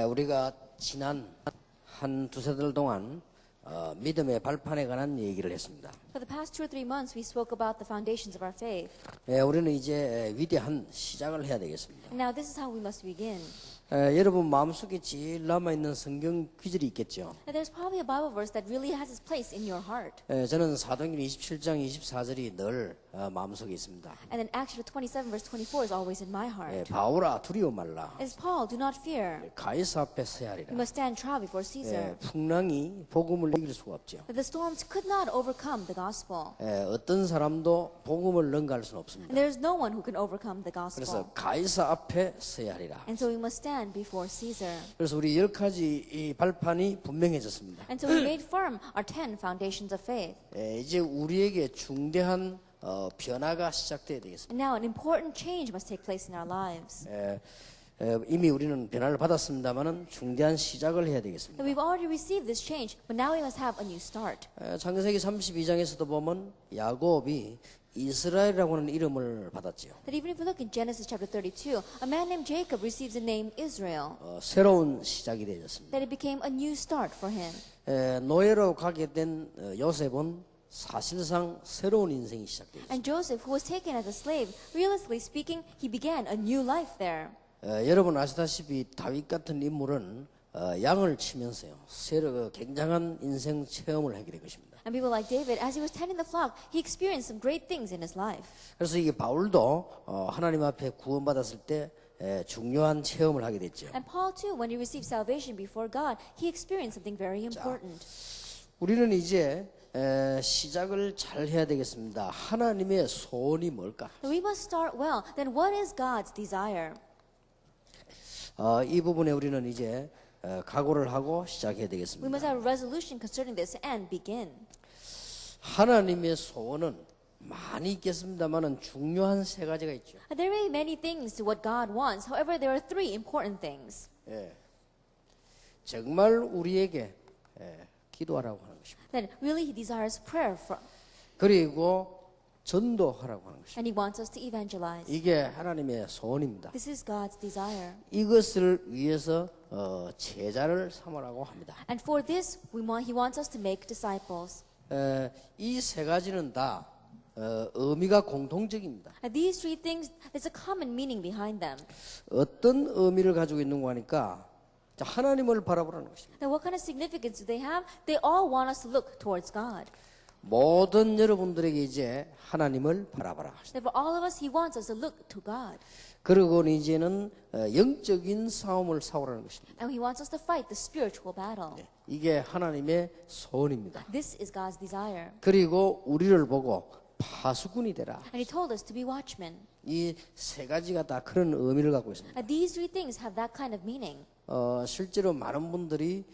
우리가 지난 한 두세 달 동안 믿음의 발판에 관한 얘기를 했습니다. For the past 2 or 3 months, we spoke about the foundations of our faith. 우리는 이제 위대한 시작을 해야 되겠습니다. And now this is how we must begin. 여러분 마음속에 제일 남아있는 성경 구절이 있겠죠. And there's probably a Bible verse that really has its place in your heart. 저는 사도행전 27장 24절이 늘 마음속에 있습니다. And then Acts chapter 27 verse 24 is always in my heart. 바울아 두려워 말라. As Paul, do not fear. 가이사 앞에 서야 하리라. You must stand trial before Caesar. 풍랑이 복음을 이길 수가 없죠. But the storms could not overcome the gospel. 어떤 사람도 복음을 능가할 수는 없습니다. And there is no one who can overcome the gospel. 그래서 가이사 앞에 서야 하리라. And so we must stand before Caesar. 그래서 우리 10가지 이 발판이 분명해졌습니다. And so we made firm our 10 foundations of faith. 이제 우리에게 중대한 변화가 시작돼야 되겠습니다. And now an important change must take place in our lives. 이미 우리는 변화를 받았습니다만은 중대한 시작을 해야 되겠습니다. So we've already received this change, but now we must have a new start. 창세기 32장에서도 보면 야곱이 이스라엘이라고 하는 이름을 받았지요. That even if we look in Genesis chapter 32, a man named Jacob receives the name Israel. 새로운 시작이 되었습니다. That it became a new start for him. 노예로 가게 된 요셉은 사실상 새로운 인생이 시작되었습니다. And Joseph, who was taken as a slave, realistically speaking, he began a new life there. 여러분 아시다시피 다윗 같은 인물은 양을 치면서요 굉장한 인생 체험을 하게 된 것입니다. And people like David, as he was tending the flock, he experienced some great things in his life. 그래서 이게 바울도 하나님 앞에 구원받았을 때 중요한 체험을 하게 됐죠. And Paul too, when he received salvation before God, he experienced something very important. 우리는 이제 시작을 잘 해야 되겠습니다. 하나님의 소원이 뭘까? We must start well. Then what is God's desire? 이 부분에 우리는 이제 각오를 하고 시작해야 We 되겠습니다. must have a resolution concerning this and begin. 하나님의 소원은 많이 있겠습니다만은 중요한 세 가지가 있죠. There may be many things to what God wants. However, there are 3 important things. 정말 우리에게 기도하라고 하는 것입니다. Then really he desires prayer from, 그리고 전도하라고 하는 것입니다. and he wants us to evangelize. 이게 하나님의 소원입니다. This is God's desire. 이것을 위해서 제자를 삼으라고 합니다. And for this, he wants us to make disciples. 이 세 가지는 다 의미가 공통적입니다. And these 3 things, there's a common meaning behind them. 어떤 의미를 가지고 있는 거 하니까 하나님을 바라보라는 것입니다. Now, what kind of significance do they have? They all want us to look towards God. 모든 여러분들에게 이제 하나님을 바라봐라. That for all of us, he wants us to look to God. 그리고 이제는 영적인 싸움을 싸우라는 것입니다. And he wants us to fight the spiritual battle. 이게 하나님의 소원입니다. This is God's desire. 그리고 우리를 보고 파수꾼이 되라. And he told us to be watchmen. 이 세 가지가 다 그런 의미를 갖고 있습니다. And these 3 things have that kind of meaning. 실제로 많은 분들이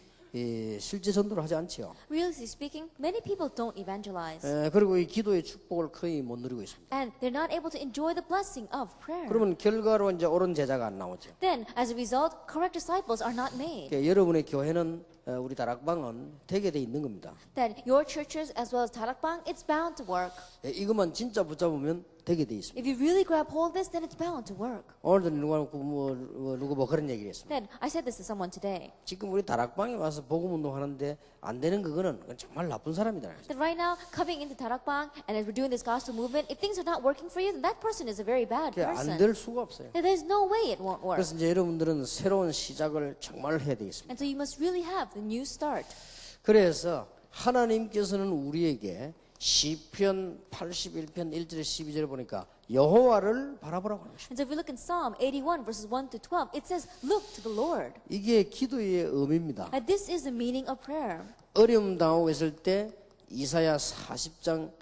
실제 전도를 하지 않지요. Realistically speaking, many people don't evangelize. 그리고 이 기도의 축복을 거의 못 누리고 있습니다. And they're not able to enjoy the blessing of prayer. 그러면 결과로 이제 옳은 제자가 안 나오죠. Then, as a result, correct disciples are not made. 그러니까 여러분의 교회는 우리 다락방은 되게 돼 있는 겁니다. That your churches, as well as Tarakbang, it's bound to work. 이것만 진짜 붙잡으면 되게 돼 있습니다. If you really grab hold of this, then it's bound to work. 오늘도 누구 그런 얘기를 했습니다. Then, I said this to someone today. 지금 우리 다락방에 와서 복음 운동하는데 안 되는 그거는 정말 나쁜 사람이다. That right now, coming into Tarakbang, and as we're doing this gospel movement, if things are not working for you, then that person is a very bad 안 person. 될 수가 없어요. That there's no way it won't work. 그래서 이제 여러분들은 새로운 시작을 정말 해야 되겠습니다. And so you must really have the new start. 그래서 하나님께서는 우리에게 시편 81편 1절에 12절에 보니까 여호와를 바라보라고 하는 것입니다. And so if we look in Psalm 81 verses 1 to 12, it says, look to the Lord. 이게 기도의 의미입니다. And this is the meaning of prayer. 어려움 당하고 있을 때 이사야 40장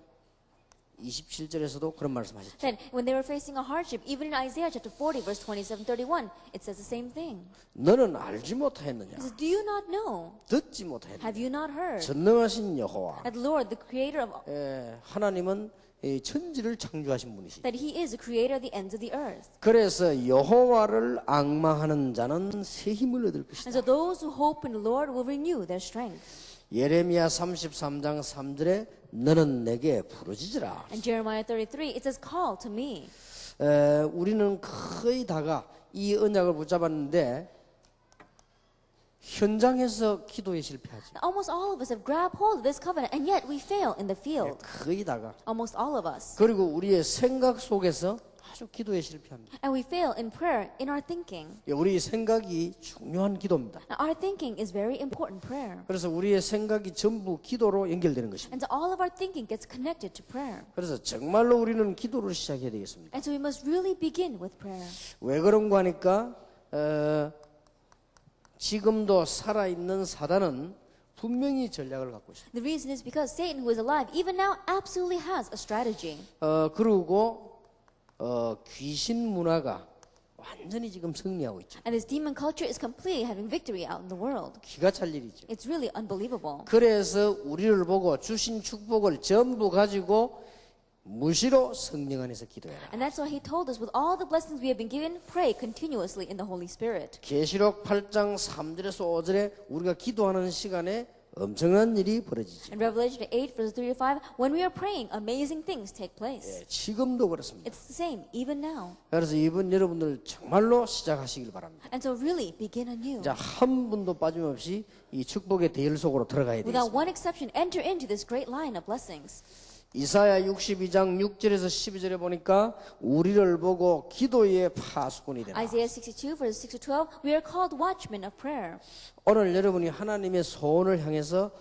27절에서도 그런 말씀하셨죠. Then when they were facing a hardship, even in Isaiah chapter 40 verse 27, 31, it says the same thing. 너는 알지 못하였느냐? It says, do you not know? 듣지 못하였느냐? Have you not heard? 전능하신 여호와 That the Lord, the creator of, 하나님은 이 천지를 창조하신 분이시죠. that he is the creator of the ends of the earth. 그래서 여호와를 앙망하는 자는 새 힘을 얻을 것이다. And so those who hope in the Lord will renew their strength. 예레미야 33장 3절에 너는 내게 부르짖으라. And Jeremiah 33, it says, call to me. 우리는 거의 다가 이 언약을 붙잡았는데 현장에서 기도에 실패하지. Almost all of us have grabbed hold of this covenant, and yet we fail in the field. 거의 다가. Almost all of us. 그리고 우리의 생각 속에서 아주 기도에 실패합니다. And we fail in prayer, in our thinking. 우리 생각이 중요한 기도입니다. Now, our thinking is very important prayer. 그래서 우리의 생각이 전부 기도로 연결되는 것입니다. And so all of our thinking gets connected to prayer. 그래서 정말로 우리는 기도를 시작해야 되겠습니다. And so we must really begin with prayer. 왜 그런가 하니까 지금도 살아있는 사단은 분명히 전략을 갖고 있습니다. The reason is because Satan, who is alive, even now absolutely has a strategy. 그리고 귀신 문화가 완전히 지금 승리하고 있죠. And this demon culture is completely having victory out in the world. 기가 찰 일이죠. It's really unbelievable. 그래서 우리를 보고 주신 축복을 전부 가지고 무시로 성령 안에서 기도해라. And that's why he told us, with all the blessings we have been given, pray continuously in the Holy Spirit. 계시록 8장 3절에서 5절에 우리가 기도하는 시간에 엄청난 일이 벌어지죠. In Revelation 8, verses 3 to 5, when we are praying, amazing things take place. 지금도 그렇습니다. It's the same, even now. 그래서 이번 여러분들 정말로 시작하시길 바랍니다. And so really begin anew. 자, 한 분도 빠짐없이 이 축복의 대열 속으로 들어가야 Without 되겠습니다. one exception, enter into this great line of blessings. 이사야 62장 6절에서 12절에 보니까 우리를 보고 기도의 파수꾼이 되라. Isaiah 62, verses 6 to 12, we are called watchmen of prayer. 오늘 여러분이 하나님의 소원을 향해서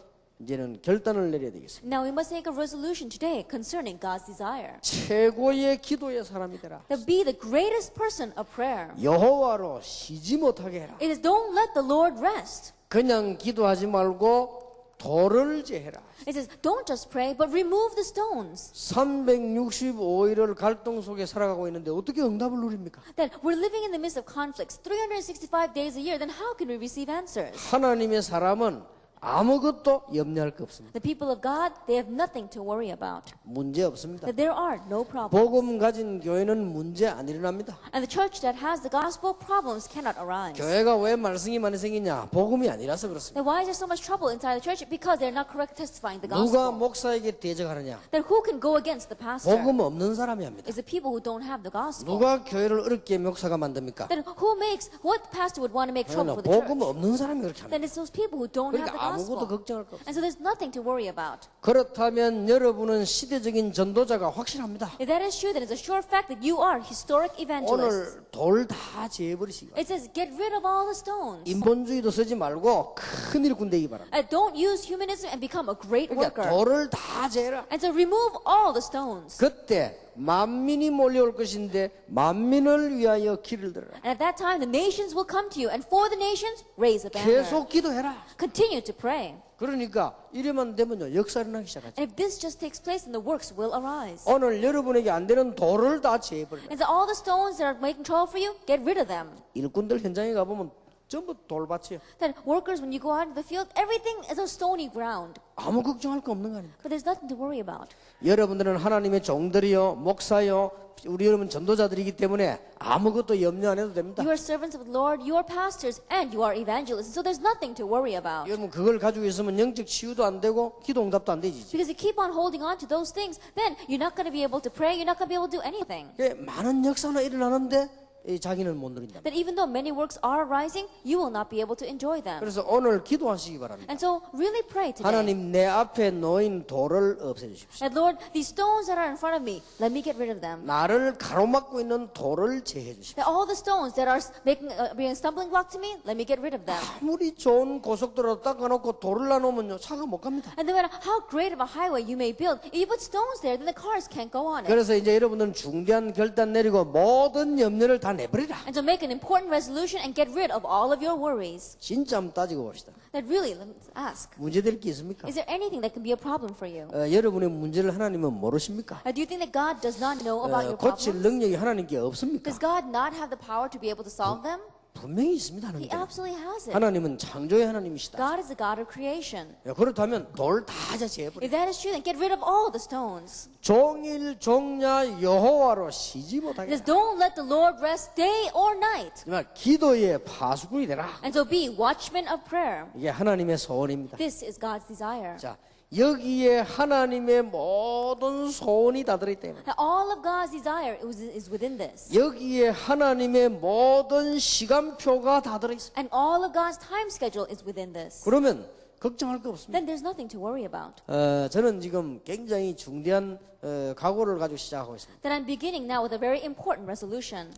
이제는 결단을 내려야 되겠습니다. Now we must make a resolution today concerning God's desire. 최고의 기도의 사람이 되라. To be the greatest person of prayer. 여호와로 쉬지 못하게 해라. It is don't let the Lord rest. 그냥 기도하지 말고 돌을 제해라. It says don't just pray, but remove the stones. 365일을 갈등 속에 살아가고 있는데 어떻게 응답을 누립니까? That we're living in the midst of conflicts 365 days a year, then how can we receive answers? 하나님의 사람은 아무것도 염려할 거 없습니다. The people of God, they have nothing to worry about. 문제 없습니다. That there are no problems. 복음 가진 교회는 문제 안 일어납니다. And the church that has the gospel, problems cannot arise. 교회가 왜 말썽이 많이 생기냐? 복음이 아니라서 그렇습니다. Then why is there so much trouble inside the church? Because they're not correct testifying the 누가 gospel. 목사에게 대적하느냐? Then who can go against the pastor? 복음 없는 사람이 합니다. Is the people who don't have the gospel. 누가 교회를 어렵게 목사가 만듭니까? Then what pastor would want to make trouble for the 복음 church? 없는 사람이 그렇게 Then 합니다. it's those people who don't have 그러니까 the 아무것도 gospel. 걱정할 거 없어요. And so there's nothing to worry about. 그렇다면 여러분은 시대적인 전도자가 확실합니다. If that is true, then it's a sure fact that you are historic evangelists. 오늘 돌 다 제해버리시기 바랍니다. It says get rid of all the stones. 인본주의도 쓰지 말고 큰일 군대기 바랍니다. Don't use humanism and become a great 그러니까 worker. 돌을 다 제해라. And so remove all the stones. 그때 만민이 몰려올 것인데 만민을 위하여 길을 들어라. And at that time, the nations will come to you, and for the nations, raise a banner. 계속 기도해라. Continue to pray. 그러니까 이래만 되면요 역사 일어나기 시작하죠. And if this just takes place, then the works will arise. 오늘 여러분에게 안 되는 돌을 다 제해버려라. And so all the stones that are making trouble for you, get rid of them. 일꾼들 현장에 가보면 전부 돌밭이에요. That workers, when you go out in the field, everything is a stony ground. 아무 걱정할 거 없는 거 아닙니까? But there's nothing to worry about. 여러분들은 하나님의 종들이요 목사요 우리 여러분 전도자들이기 때문에 아무것도 염려 안 해도 됩니다. You are servants of the Lord, you are pastors, and you are evangelists. So there's nothing to worry about. 여러분 그걸 가지고 있으면 영적 치유도 안 되고 기도 응답도 안 되지. Because you keep on holding on to those things, then you're not going to be able to pray, you're not going to be able to do anything. 많은 역사가 일어나는데 자기는 못 누린다. That even though many works are arising, you will not be able to enjoy them. 그래서 오늘 기도하시기 바랍니다. And so really pray today. 하나님 내 앞에 놓인 돌을 없애주십시오. That Lord, these stones that are in front of me, let me get rid of them. 나를 가로막고 있는 돌을 제해 주십시오. That all the stones that are being a stumbling block to me, let me get rid of them. 아무리 좋은 고속도로 닦아놓고 돌을 놔놓으면요 차가 못 갑니다. And no matter how great of a highway you may build, if you put stones there, then the cars can't go on it. 그래서 이제 여러분들은 중대한 결단 내리고 모든 염려를 다 내버리라. And so make an important resolution and get rid of all of your worries. 진짜 한번 따지고 봅시다. That really, let's ask, 문제될 게 있습니까? is there anything that can be a problem for you? 여러분의 문제를 하나님은 모르십니까? Do you think that God does not know about your 고칠 problems? 능력이 하나님께 없습니까? Does God not have the power to be able to solve them? 분명히 있습니다. He 하나님. absolutely has it. 하나님은 창조의 하나님이시다. God is the God of creation. 그렇다면 돌 다 제해버려. If that is true, then get rid of all the stones. 종일 종야 여호와로 쉬지 It 못하게. says, don't let the Lord rest day or night. 정말 기도의 파수꾼이 되라. And so be watchmen of prayer. 이게 하나님의 소원입니다. This is God's desire. 자, 여기에 하나님의 모든 소원이 다 들어있다. And all of God's desire is within this. 여기에 하나님의 모든 시간표가 다 들어있어. And all of God's time schedule is within this. 그러면 걱정할 거 없습니다. Then there's nothing to worry about. 저는 지금 굉장히 중대한 각오를 가지고 시작하고 있습니다. Then I'm beginning now with a very important resolution.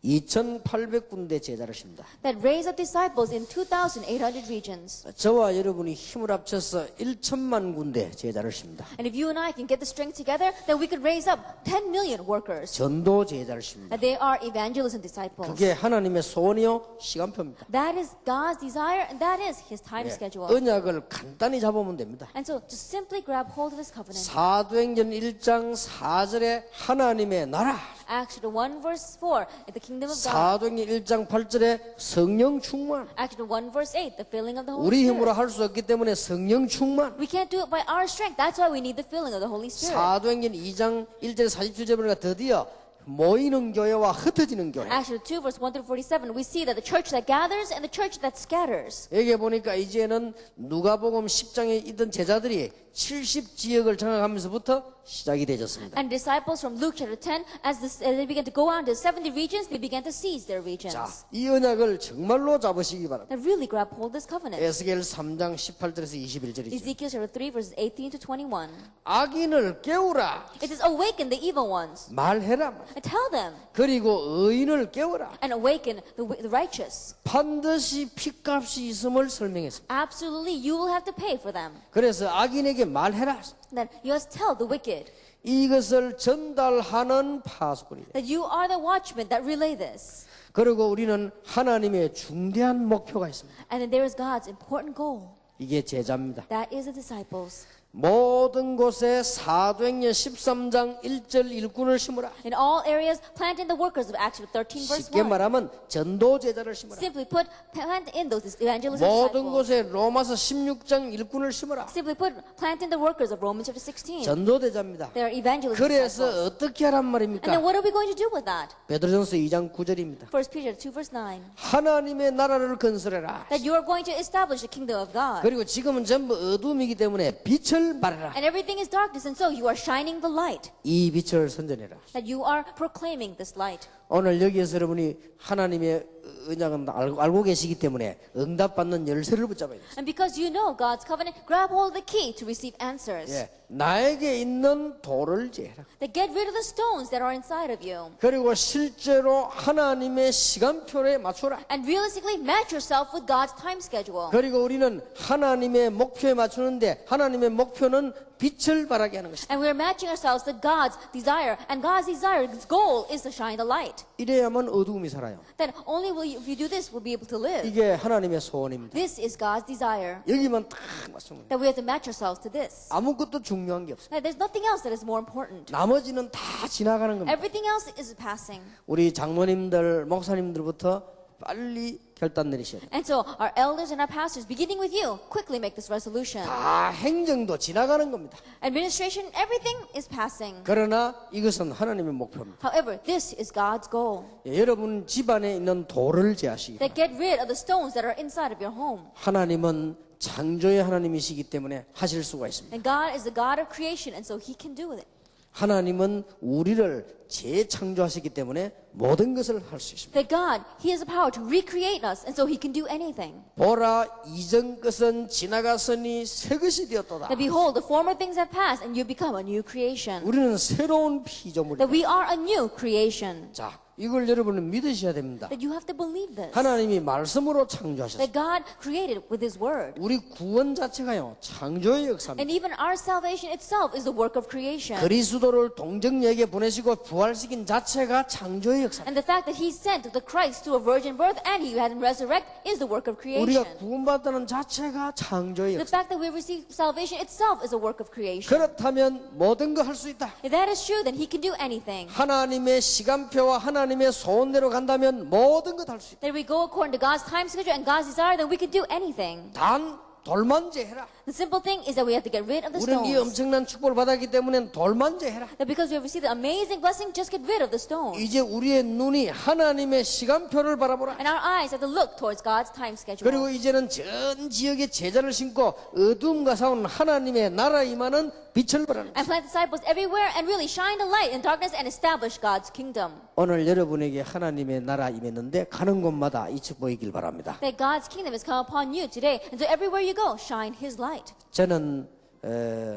2,800군데 제자를 씁니다. That raise up disciples in 2,800 regions. 저와 여러분이 힘을 합쳐서 1천만 군데 제자를 씁니다. And if you and I can get the strength together, then we could raise up 10 million workers. 전도 제자를 씁니다. And they are evangelists and disciples. 그게 하나님의 소원이요 시간표입니다. That is God's desire, and that is His time schedule. 언약을 간단히 잡으면 됩니다. And so just simply grab hold of this covenant. 사도행전 1장 4절에 하나님의 나라, Acts 1 verse 4, the kingdom of God. 사도행전 1장 8절에 성령 충만. Acts 1 verse 8, the filling of the Holy 우리 Spirit. 힘으로 할 수 없기 때문에 성령 충만. We can't do it by our strength. That's why we need the filling of the Holy Spirit. 사도행전 2장 1절 47절 보니까 드디어 모이는 교회와 흩어지는 교회. Acts 2 verse 1 through 47, we see that the church that gathers and the church that scatters. 여기 보니까 이제는 누가복음 10장에 있던 제자들이 70지역을 장악하면서부터 시작이 되졌습니다. And disciples from Luke chapter 10, as they began to go out to 70 regions, they began to seize their regions. 자, 이 언약을 정말로 잡으시기 바랍니다. That really grab hold of this covenant. 에스겔 3장 18절에서 21절이죠. Ezekiel chapter 3 verses 18 to 21. 악인을 깨우라. It says, awaken the evil ones. 말해라. And tell them. 그리고 의인을 깨우라. And awaken the righteous. 반드시 핏값이 있음을 설명했습니다. Absolutely, you will have to pay for them. 그래서 악인에게 말해라. That you must tell the wicked 이것을 전달하는 파수꾼이다. that you are the watchmen that relay this. 그리고 우리는 하나님의 중대한 목표가 있습니다. And then there is God's important goal. 이게 제자입니다. That is the disciples. 모든 곳에 사도행전 13장 1절 일꾼을 심으라. In all areas, plant in the workers of Acts 13 verse 쉽게 1. 말하면 전도 제자를 심으라. Simply put, plant in those evangelists and 모든 disciples. 곳에 로마서 16장 일꾼을 심으라. Simply put, plant in the workers of Romans chapter 16. 전도 제자입니다. They are evangelists and 그래서 disciples. 어떻게 하란 And then 말입니까? what are we going to do with that? 베드로전서 2장 9절입니다. 1 Peter 2 verse 9. 하나님의 나라를 건설해라. That you are going to establish the kingdom of God. 그리고 지금은 전부 어둠이기 때문에 빛을 발해라. And everything is darkness, and so you are shining the light. 이 빛을 선전해라. That you are proclaiming this light. 오늘 여기에서 여러분이 하나님의 언약은 알고 계시기 때문에 응답받는 열쇠를 붙잡아야 돼요. And because you know God's covenant, grab hold of the key to receive answers. 예, 나에게 있는 돌을 제해라. That get rid of the stones that are inside of you. 그리고 실제로 하나님의 시간표에 맞춰라. And realistically match yourself with God's time schedule. 그리고 우리는 하나님의 목표에 맞추는데 하나님의 목표는 빛을 발하게 하는 것이다. And we're matching ourselves to God's desire. And God's desire, His goal is to shine the light. 이래야만 어두움이 살아요. Then only if you do this, we'll be able to live. 이게 하나님의 소원입니다. This is God's desire. 여기만 딱 맞추면 돼요. That we have to match ourselves to this. 아무것도 중요한 게 없어요. That there's nothing else that is more important. 나머지는 다 지나가는 겁니다. Everything else is passing. 우리 장로님들, 목사님들부터 빨리 결단 내리셔야 돼요. And so our elders and our pastors, beginning with you, quickly make this resolution. 다 행정도 지나가는 겁니다. Administration, everything is passing. 그러나 이것은 하나님의 목표입니다. However, this is God's goal. 예, 여러분 집안에 있는 돌을 제하시기 That 바랍니다. get rid of the stones that are inside of your home. 하나님은 창조의 하나님이시기 때문에 하실 수가 있습니다. And God is the God of creation, and so He can do it. 하나님은 우리를 재창조하시기 때문에 모든 것을 할 수 있습니다. That God, He has the power to recreate us, and so He can do anything. 보라 이전 것은 지나갔으니 새 것이 되었도다. That behold, the former things have passed, and you become a new creation. 우리는 새로운 피조물이다. That we are a new creation. 자, 이걸 여러분은 믿으셔야 됩니다. That you have to believe this. 하나님이 말씀으로 창조하셨습니다. That God created with His word. 우리 구원 자체가요 창조의 역사입니다. And even our salvation itself is the work of creation. 그리스도를 동정녀에게 보내시고 부활시킨 자체가 창조의 역사입니다. And the fact that He sent the Christ to a virgin birth and He had him resurrect is the work of creation. 우리가 구원받다는 자체가 창조의 The 역사. fact that we receive salvation itself is a work of creation. 그렇다면 모든 거 할 수 있다. If that is true, then He can do anything. 하나님의 시간표와 하나님의 소원대로 간다면 모든 것 할 수 있다. That we go according to God's time schedule and God's desire, then we can do anything. 단 돌만 제해라. The simple thing is that we have to get rid of the 우리는 이 stones. 엄청난 축복을 받았기 때문에 돌만 제해라. That because we have received the amazing blessing, just get rid of the stones. 이제 우리의 눈이 하나님의 시간표를 바라보라. And our eyes have to look towards God's time schedule. 그리고 이제는 전 지역에 제자를 심고 어둠과 싸우는 하나님의 나라 임하는 빛을 바라는 And plant disciples everywhere and really shine the light in darkness and establish God's kingdom. 오늘 여러분에게 하나님의 나라 임했는데 가는 곳마다 이 축복이길 바랍니다. That God's kingdom has come upon you today. And so everywhere you go, shine His light. 저는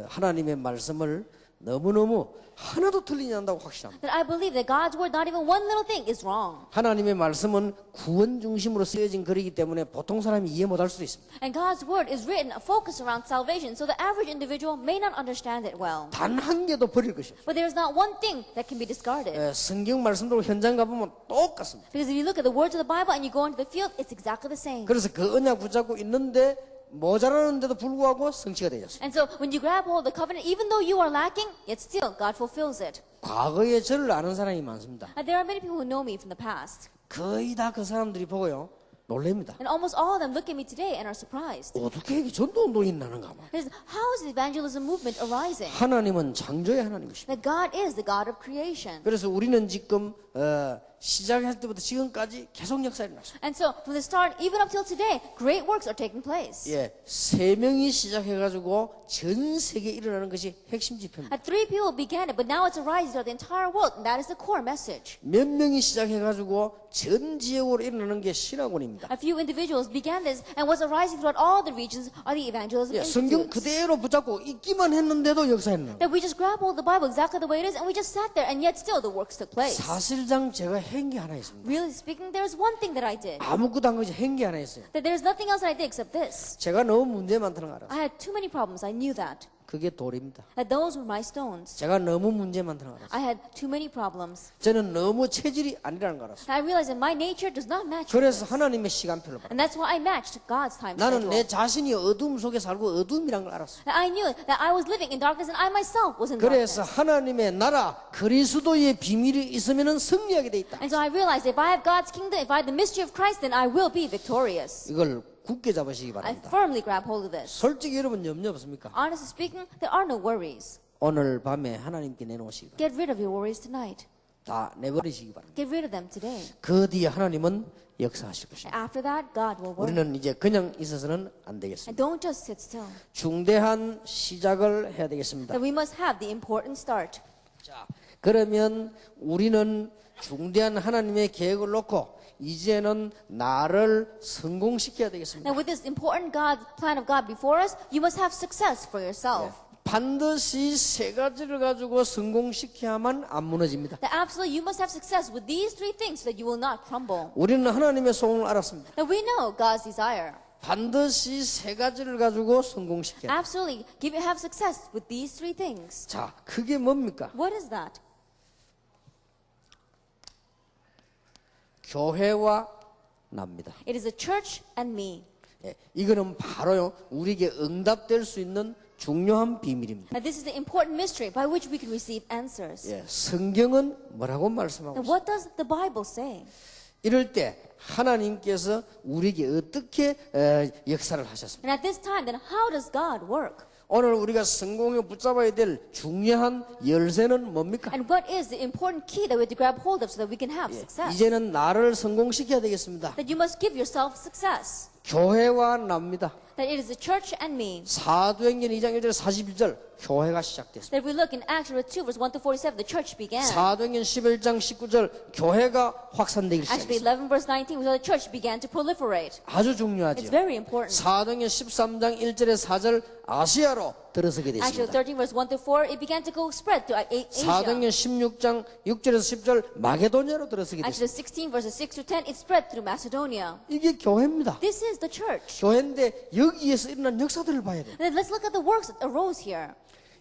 하나님의 말씀을 너무너무 하나도 틀리지 않는다고 확신합니다. That I believe that God's word, not even one little thing, is wrong. 하나님의 말씀은 구원 중심으로 쓰여진 글이기 때문에 보통 사람이 이해 못할 수도 있습니다. And God's word is written, focused around salvation, so the average individual may not understand it well. 단 한 개도 버릴 것이 없어요. But there is not one thing that can be discarded. 성경 말씀대로 현장 가보면 똑같습니다. Because if you look at the words of the Bible and you go into the field, it's exactly the same. 그래서 그 언약 붙잡고 있는데 모자라는데도 불구하고 성취가 되었습니다. And so when you grab hold of the covenant, even though you are lacking, yet still God fulfills it. 과거에 저를 아는 사람이 많습니다. And there are many people who know me from the past. 거의 다 그 사람들이 보고요 놀랍니다. And almost all of them look at me today and are surprised. 어떻게 이게 전도운동이 나는가 봐. Because how is the evangelism movement arising? 하나님은 창조의 하나님이십니다. That God is the God of creation. 그래서 우리는 지금 시작할 때부터 지금까지 계속 역사가 일어났습니다. And so from the start, even up till today, great works are taking place. 예, 세 명이 시작해가지고 전 세계에 일어나는 것이 핵심 지표입니다. And 3 people began it, but now it's arising throughout the entire world, and that is the core message. 몇 명이 시작해가지고 전 지역으로 일어나는 게 신학원입니다. A few individuals began this, and what's arising throughout all the regions are the evangelism 예, 성경 institutes. 그대로 붙잡고 있기만 했는데도 역사가 일어나는 That we just grab hold of the Bible exactly the way it is, and we just sat there, and yet still the works took place. 사실상 제가 한 게 하나 있습니다. Really speaking, there's one thing that I did. 아무것도 한 것이 한 게 하나 있어요. That there's nothing else I did except this. 제가 너무 문제 많다는 걸 알았어요. I had too many problems. I knew that. 그게 돌입니다. That those were my stones. 제가 너무 문제 많다는 걸 알았어요. I had too many problems. 저는 너무 체질이 아니라는 걸 알았어요. And I realized that my nature does not match with 그래서 this. 하나님의 시간표를 받았어요. And that's why I matched God's time 나는 내 schedule. 자신이 어둠 속에 살고 어둠이란 걸 알았어요. And I knew that I was living in darkness and I myself was in 그래서 darkness. 하나님의 나라 그리스도의 비밀이 있으면 승리하게 돼 있다. And so I realized if I have God's kingdom, if I have the mystery of Christ, then I will be victorious. 이걸 굳게 잡으시기 I 바랍니다. firmly grab hold of this. 솔직히 여러분 염려 없습니까? Honestly speaking, there are no worries. 오늘 밤에 하나님께 내놓으시기 바랍니다. Get rid of your worries tonight. 다 내버리시기 바랍니다. Get rid of them today. 그 뒤에 하나님은 역사하실 것입니다. After that, God will work. 우리는 이제 그냥 있어서는 안 And 되겠습니다. don't just sit still. 중대한 시작을 해야 되겠습니다. That we must have the important start. 자, 그러면 우리는 중대한 하나님의 계획을 놓고 이제는 나를 성공시켜야 되겠습니다. Now with this important plan of God before us, you must have success for yourself. 반드시 세 가지를 가지고 성공시켜야만 안 무너집니다. That absolutely you must have success with these 3 things so that you will not crumble. 우리는 하나님의 소원을 알았습니다. That we know God's desire. 반드시 세 가지를 가지고 성공시켜야 돼요. Absolutely, have success with these 3 things. 자, 그게 뭡니까? What is that? 교회와 납니다. It is the church and me. 예, 이거는 바로요 우리에게 응답될 수 있는 중요한 비밀입니다. And this is the important mystery by which we can receive answers. 예, 성경은 뭐라고 말씀하고 Now 있어요? what does the Bible say? 이럴 때 하나님께서 우리에게 어떻게 역사를 하셨습니까? And at this time, then how does God work? 오늘 우리가 성공에 붙잡아야 될 중요한 열쇠는 뭡니까? And what is the important key that we have to grab hold of so that we can have 예, success? 이제는 나를 성공시켜야 되겠습니다. That you must give yourself success. 교회와 납니다. That it is the church and me. 사도행전 2장 1절 41절 교회가 시작됐습니다. That if we look in Acts chapter 2 verse 1 to 47, the church began. 사도행전 11장 19절 교회가 확산되기 Actually, 시작했습니다. 11 verse 19, we saw the church began to proliferate. 아주 It's 중요하죠. very important. 사도행전 13장 1절에 4절 아시아로 들어서게 Actually, 됐습니다. 13 verse 1 to 4, it began to go spread to Asia. 사도행전 16장 6절에서 10절 마게도냐로 들어서게 Actually, 됐습니다. 16 verses 6 to 10, it spread through Macedonia. 이게 교회입니다. This is the church. 교회인데 여기에서 일어난 역사들을 봐야 돼요. Then let's look at the works that arose here.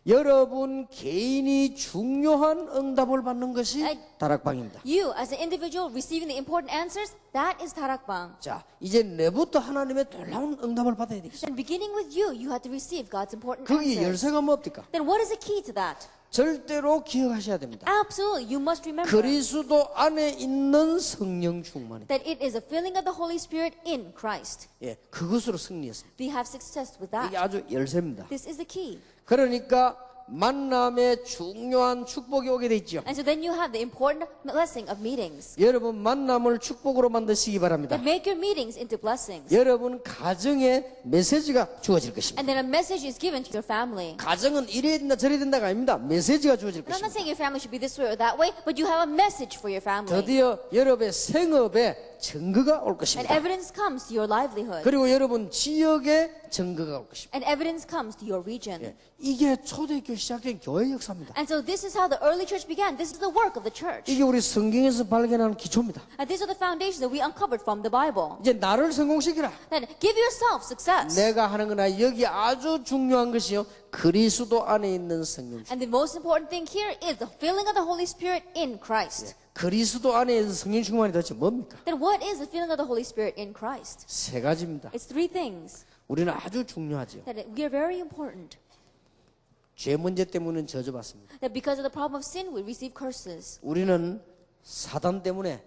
여러분 개인이 중요한 응답을 받는 것이 아이. 다락방입니다. You, as an individual, receiving the important answers, that is tarakbang. 자, 이제 내부터 하나님의 놀라운 응답을 받아야 되겠습니다. Then beginning with you, you have to receive God's important 거기 answers. 열쇠가 뭡니까? Then what is the key to that? 절대로 기억하셔야 됩니다. Absolutely, you must remember 그리스도 안에 있는 성령 충만입니다. that it is a filling of the Holy Spirit in Christ. 예, 그것으로 승리했습니다. We have success with 이게 that. 아주 열쇠입니다. This is the key. 그러니까 만남의 중요한 축복이 오게 돼 있죠. And so then you have the important blessing of meetings. 여러분 만남을 축복으로 만드시기 바랍니다. That make your meetings into blessings. 여러분 가정에 메시지가 주어질 것입니다. And then a message is given to your family. 가정은 이래야 된다 저래야 된다가 아닙니다. 메시지가 주어질 And I'm not 것입니다. saying your family should be this way or that way, but you have a message for your family. 드디어 여러분의 생업에 증거가 올 And 것입니다. evidence comes to your livelihood. 그리고 여러분 지역에 증거가 올 것입니다. And evidence comes to your region. 예, 이게 초대교회 시작된 교회 역사입니다. And so this is how the early church began. This is the work of the church. 이게 우리 성경에서 발견하는 기초입니다. And these are the foundations that we uncovered from the Bible. 이제 나를 성공시키라. Then give yourself success. 내가 하는 거나 여기 아주 중요한 것이요. 그리스도 안에 있는 성령. And the most important thing here is the filling of the Holy Spirit in Christ. 그리스도 안에 있는 성령 충만이 도대체 뭡니까? Then what is the filling of the Holy Spirit in Christ? 세 가지입니다. It's three things 우리는 아주 중요하죠. that we are very important. 죄 문제 때문에 저주받습니다. That because of the problem of sin, we receive curses. 우리는 사단 때문에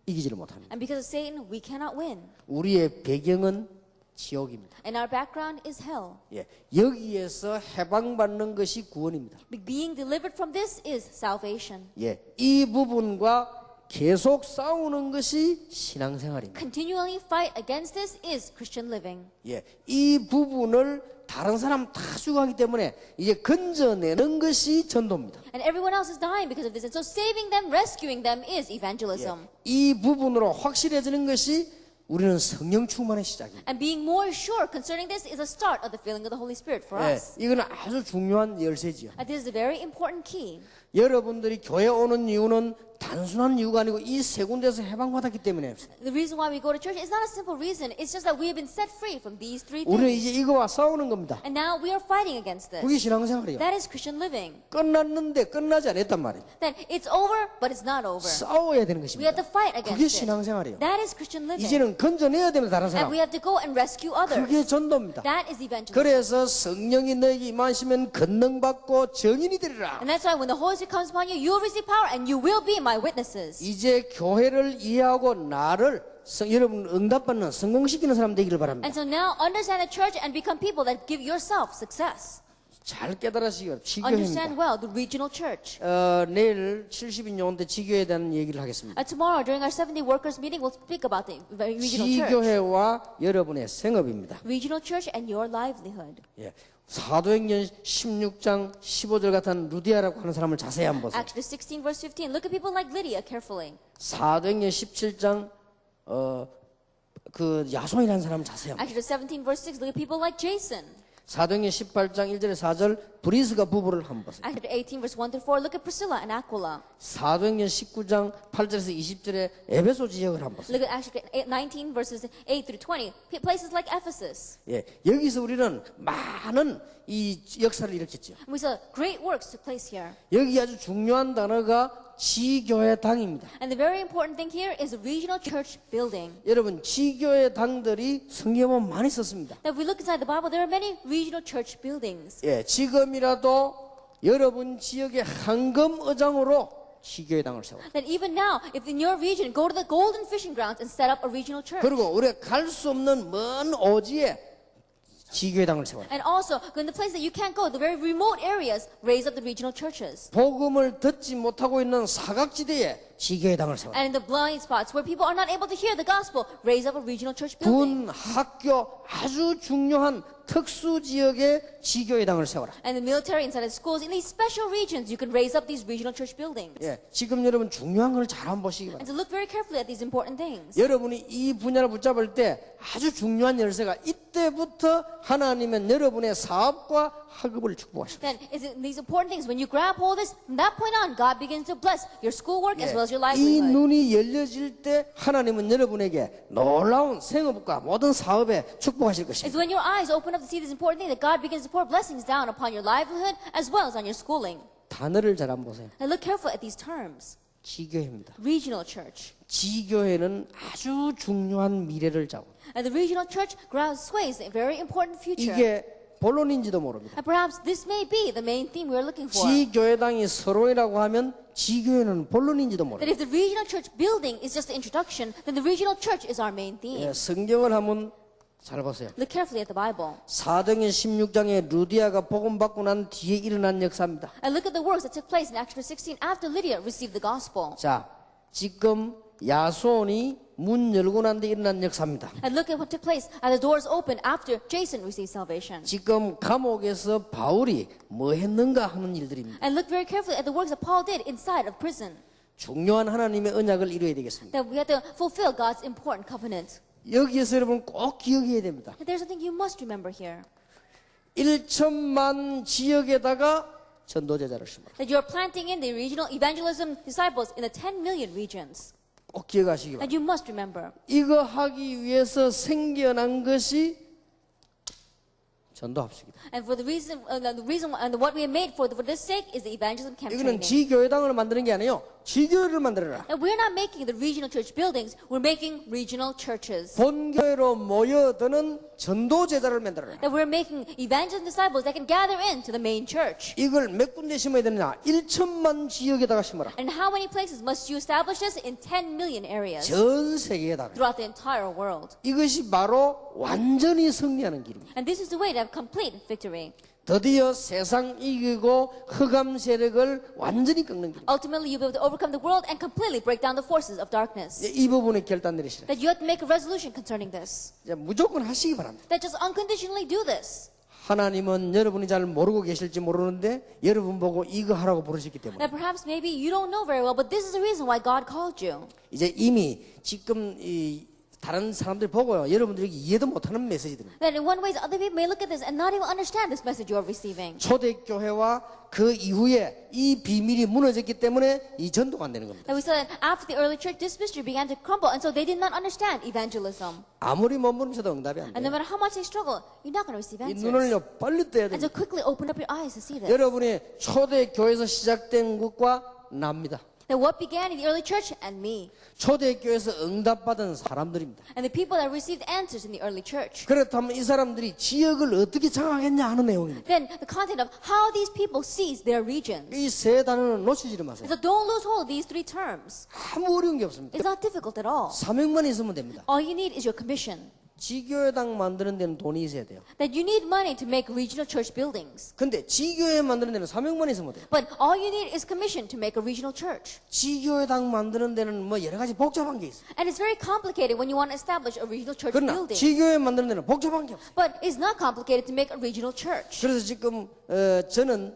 이기지를 못합니다. And because of Satan, we cannot win. 우리의 배경은 지옥입니다. And our background is hell. 예, 여기에서 해방받는 것이 구원입니다. Being delivered from this is salvation. 예, 이 부분과 계속 싸우는 것이 신앙생활입니다. Continually fight against this is Christian living. 예, 이 부분을 다른 사람 다 죽어가기 때문에 이제 건져내는 것이 전도입니다. And everyone else is dying because of this. And so saving them, rescuing them is evangelism. 이 부분으로 확실해지는 것이 우리는 성령 충만의 시작입니다. And being more sure concerning this is a start of the filling of the Holy Spirit for 예, us. 이거는 아주 중요한 열쇠지요. And this is a very important key. 여러분들이 교회 오는 이유는 단순한 이유가 아니고 이 세 군데에서 해방받았기 때문에 The reason why we go to church is not a simple reason. It's just that we have been set free from these three 우리는 things. 이제 이거와 싸우는 겁니다. And now we are fighting against 그게 this. 신앙생활이에요. That is Christian living. 끝났는데 끝나지 않았단 말이에요. That it's over, but it's not over. 싸워야 되는 We have to 것입니다. fight 그게 against it. 신앙생활이에요. That is Christian living. 이제는 건져내야 됩니다. 다른 And 사람. we have to go and rescue 그게 others. 전도입니다. That is evangelism. 그래서 성령이 너에게 임하시면 권능받고 증인이 되리라. And that's why when the Holy Spirit comes upon you, you will receive power and you will be my witnesses. 이제 교회를 이해하고 나를 여러분 응답받는 성공시키는 사람 되기를 바랍니다. And so now understand the church and become people that give yourself success. 잘 깨달으시기 바랍니다. Understand 지교회입니다. well the regional church. 내일 70인 용원 때 지교회에 대한 얘기를 하겠습니다. Tomorrow during our 70 workers meeting, we'll speak about the regional church. 지교회와 여러분의 생업입니다. Regional church and your livelihood. 예. 사도행전 16장 15절 같은 루디아라고 하는 사람을 자세히 한번 보세요. Acts 16 verse 15. Look at people like Lydia carefully. 사도행전 17장 그 야손이라는 사람을 자세히 한번 보세요. Acts 17 verse 6. Look at people like Jason. 사도행전 18장 1절에 4절 브리스가 부부를 한번 보세요. Acts 18 verse 1 through 4. Look at Priscilla and Aquila. 사도행전 19장 8절에서 20절에 에베소 지역을 한번 보세요. Look at Acts 19 verses 8 through 20. Places like Ephesus. 예, 여기서 우리는 많은 이 역사를 일으켰죠. And we saw great works took place here. 여기 아주 중요한 단어가 지교회 당입니다. And the very important thing here is a regional church building. 여러분 지교회 당들이 성경에 보면 많이 썼습니다. Now, if we look inside the Bible, there are many regional church buildings. 예, 지금이라도 여러분 지역의 황금의장으로 지교회 당을 세워. That even now, if in your region, go to the golden fishing grounds and set up a regional church. 그리고 우리가 갈 수 없는 먼 오지에 지교회 당을 세워. And also, in the place that you can't go, the very remote areas, raise up the regional churches. 복음을 듣지 못하고 있는 사각지대에 지교회 당을 세워. And in the blind spots where people are not able to hear the gospel, raise up a regional church building. 군, 학교 아주 중요한 특수 지역에 지교회 당을 세워라. And the military inside of schools, in these special regions, you can raise up these regional church buildings. 예, 지금 여러분 중요한 걸 잘 한번 보시기 바랍니다. And to look very carefully at these important things. 여러분이 이 분야를 붙잡을 때 아주 중요한 열쇠가 이때부터 하나님은 여러분의 사업과 학업을 축복하십니다. Then it's these important things. When you grab hold of this, from that point on, God begins to bless your schoolwork as well as your 이 livelihood. 눈이 열려질 때 하나님은 여러분에게 놀라운 생업과 모든 사업에 축복하실 It's 것입니다. when your eyes open up to see this important thing that God begins to pour blessings down upon your livelihood as well as on your schooling. 단어를 잘 한번 보세요. Now look carefully at these terms. 지교회입니다. Regional church. 지교회는 아주 중요한 미래를 잡고 And the regional church grounds sways a very important future. 이게 본론인지도 모릅니다. And perhaps this may be the main theme we're looking for. 지교회당이 서론이라고 하면 지교회는 본론인지도 That 모릅니다. if the regional church building is just the introduction, then the regional church is our main theme. 예, 성경을 한번 잘 보세요. Look carefully at the Bible. 사도행전 16장에 루디아가 복음 받고 난 뒤에 일어난 역사입니다. And look at the works that took place in Acts 16 after Lydia received the gospel. 자, 지금 야손이 문 열고 난 뒤에 일어난 역사입니다. And look at what took place as the doors opened after Jason received salvation. 지금 감옥에서 바울이 뭐 했는가 하는 일들입니다. And look very carefully at the works that Paul did inside of prison. 중요한 하나님의 언약을 이루어야 되겠습니다. That we have to fulfill God's important covenant. 여기에서 여러분 꼭 기억해야 됩니다. And there's something you must remember here. 1천만 지역에다가 전도제자를 심어라. That you're planting in the regional evangelism disciples in the 10 million regions. 꼭 기억하시기 바랍니다. And you must remember. 이거 하기 위해서 생겨난 것이 전도합시다. And for the reason and what we have made for this sake is the evangelism camp 이거는 training. 지교회당을 만드는 게 아니에요. 지교회를 만들어라. And we're not making the regional church buildings, we're making regional churches. 본교회로 모여드는 전도제자를 만들어라. That we're making evangelism disciples that can gather into the main church. 이걸 몇 군데 심어야 되느냐? 1천만 지역에다가 심어라. And how many places must you establish this? In 10 million areas 전 세계에다가. throughout the entire world. 이것이 바로 완전히 승리하는 길입니다. And this is the way to have complete victory. 드디어 세상 이기고 흑암 세력을 완전히 꺾는 길. Ultimately, you'll be able to overcome the world and completely break down the forces of darkness. 이 부분에 결단 내리시라. That you have to make a resolution concerning this. 무조건 하시기 바랍니다. That just unconditionally do this. 하나님은 여러분이 잘 모르고 계실지 모르는데 여러분 보고 이거 하라고 부르셨기 때문에 That perhaps maybe you don't know very well, but this is the reason why God called you. 이제 이미 지금 이 다른 사람들이 보고요. 여러분들이 이해도 못하는 메시지들입니다. That in one way, other people may look at this and not even understand this message you are receiving. 초대교회와 그 이후에 이 비밀이 무너졌기 때문에 이 전도가 안 되는 겁니다. And we saw that after the early church, this mystery began to crumble, and so they did not understand evangelism. 아무리 몸부림쳐도 응답이 안 And no 돼요. matter how much they struggle, you're not going to receive 이 answers. 눈을요 빨리 떠야 And so 됩니다. quickly open up your eyes to see this. 여러분이 초대교회에서 시작된 것과 납니다. That what began in the early church and me, 초대교회에서 응답받은 사람들입니다. and the people that received answers in the early church. 그렇다면 이 사람들이 지역을 어떻게 장악했냐 하는 내용입니다. Then the content of how these people seized their regions. 이 세 단어는 놓치지 마세요. And so don't lose hold of these three terms. 아무 어려운 게 없습니다. It's not difficult at all. 사명만 있으면 됩니다. All you need is your commission. 지교회당 만드는 데는 돈이 있어야 돼요. That you need money to make regional church buildings. 근데 지교회 만드는 데는 사명만 있으면 돼요. But all you need is commission to make a regional church. 지교회당 만드는 데는 뭐 여러 가지 복잡한 게 있어요. And it's very complicated when you want to establish a regional church 그러나 building. 지교회 만드는 데는 복잡한 게 없어요. But it's not complicated to make a regional church. 그래서 지금 저는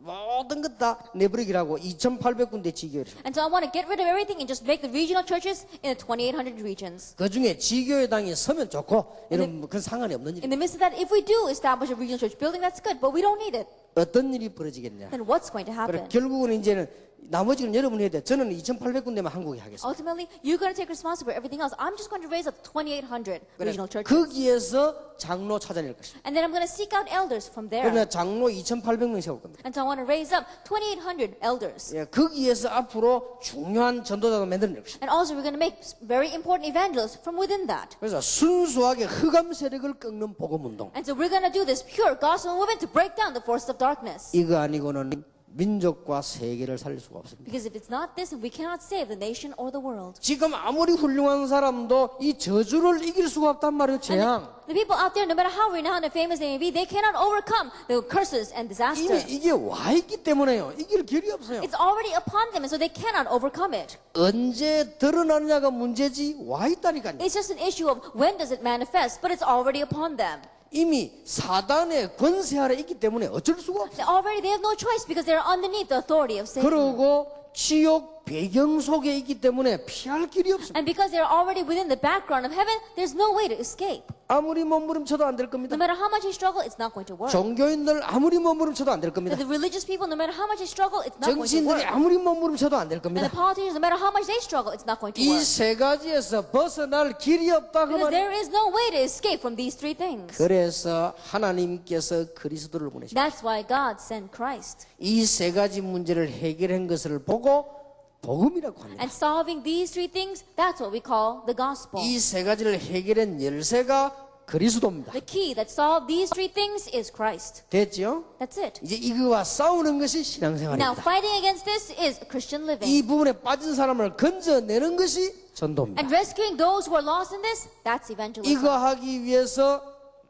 모든 것 다 내버리기라고 2,800군데 지교회를. And so I want to get rid of everything and just make the regional churches in the 2,800 regions. 그 중에 지교회당이 서면 좋고 이런 그런 상관이 없는 In 일. the midst of that, if we do establish a regional church building, that's good, but we don't need it. 어떤 일이 벌어지겠냐? Then what's going to 그래, happen? 결국은 이제는 나머지는 여러분이 해야 돼. 저는 2,800군데만 한국에 하겠습니다. Ultimately, you're going to take responsibility for everything else. I'm just going to raise up 2,800 그래, regional churches. 거기에서 장로 찾아낼 것입니다. And then I'm going to seek out elders from there. 그러나 장로 2,800명 세울 겁니다. And so I want to raise up 2,800 elders. 예, 거기에서 앞으로 중요한 전도자가 만들어낼 것입니다. And also, we're going to make very important evangelists from within that. 그래서 순수하게 흑암 세력을 꺾는 복음운동. And so we're going to do this pure gospel movement to break down the forces of darkness. 이거 아니고는 민족과 세계를 살릴 수가 없습니다. Because if it's not this, we cannot save the nation or the world. 지금 아무리 훌륭한 사람도 이 저주를 이길 수가 없단 말이에요. 재앙. The people out there, no matter how renowned and famous they may be, they cannot overcome the curses and disaster. 이미 이게 와 있기 때문에요. 이길 길이 없어요. It's already upon them, and so they cannot overcome it. 언제 드러나느냐가 문제지 와 있다니까요. It's just an issue of when does it manifest, but it's already upon them. 이미 사단의 권세 아래 있기 때문에 어쩔 수가 없어요. They have no choice because they're underneath the authority of Satan. 그리고 지옥 배경 속에 있기 때문에 피할 길이 없습니다. And because they're already within the background of heaven, there's no way to escape. 아무리 몸부림쳐도 안 될 No 겁니다. matter how much they struggle, it's not going to work. 종교인들 아무리 몸부림쳐도 안 될 겁니다. The religious people, no matter how much they struggle, it's not going to 정치인들이 work. 아무리 몸부림쳐도 안 될 And 겁니다. the politicians, no matter how much they struggle, it's not going to 이 work. 세 가지에서 벗어날 길이 없다 그 Because 말이에요. there is no way to escape from these three things. 그래서 하나님께서 그리스도를 보내셨습니다. That's why God sent Christ. 이 세 가지 문제를 해결한 것을 보고 복음이라고 합니다. And solving these three things, that's what we call the gospel. 이 세 가지를 해결한 열쇠가 그리스도입니다. The key that solved these three things is Christ. 됐죠? That's it. 이제 이거와 싸우는 것이 Now, 신앙생활입니다. fighting against this is Christian living. 이 부분에 빠진 사람을 건져내는 것이 전도입니다. And rescuing those who are lost in this, that's evangelism. 이거 하기 위해서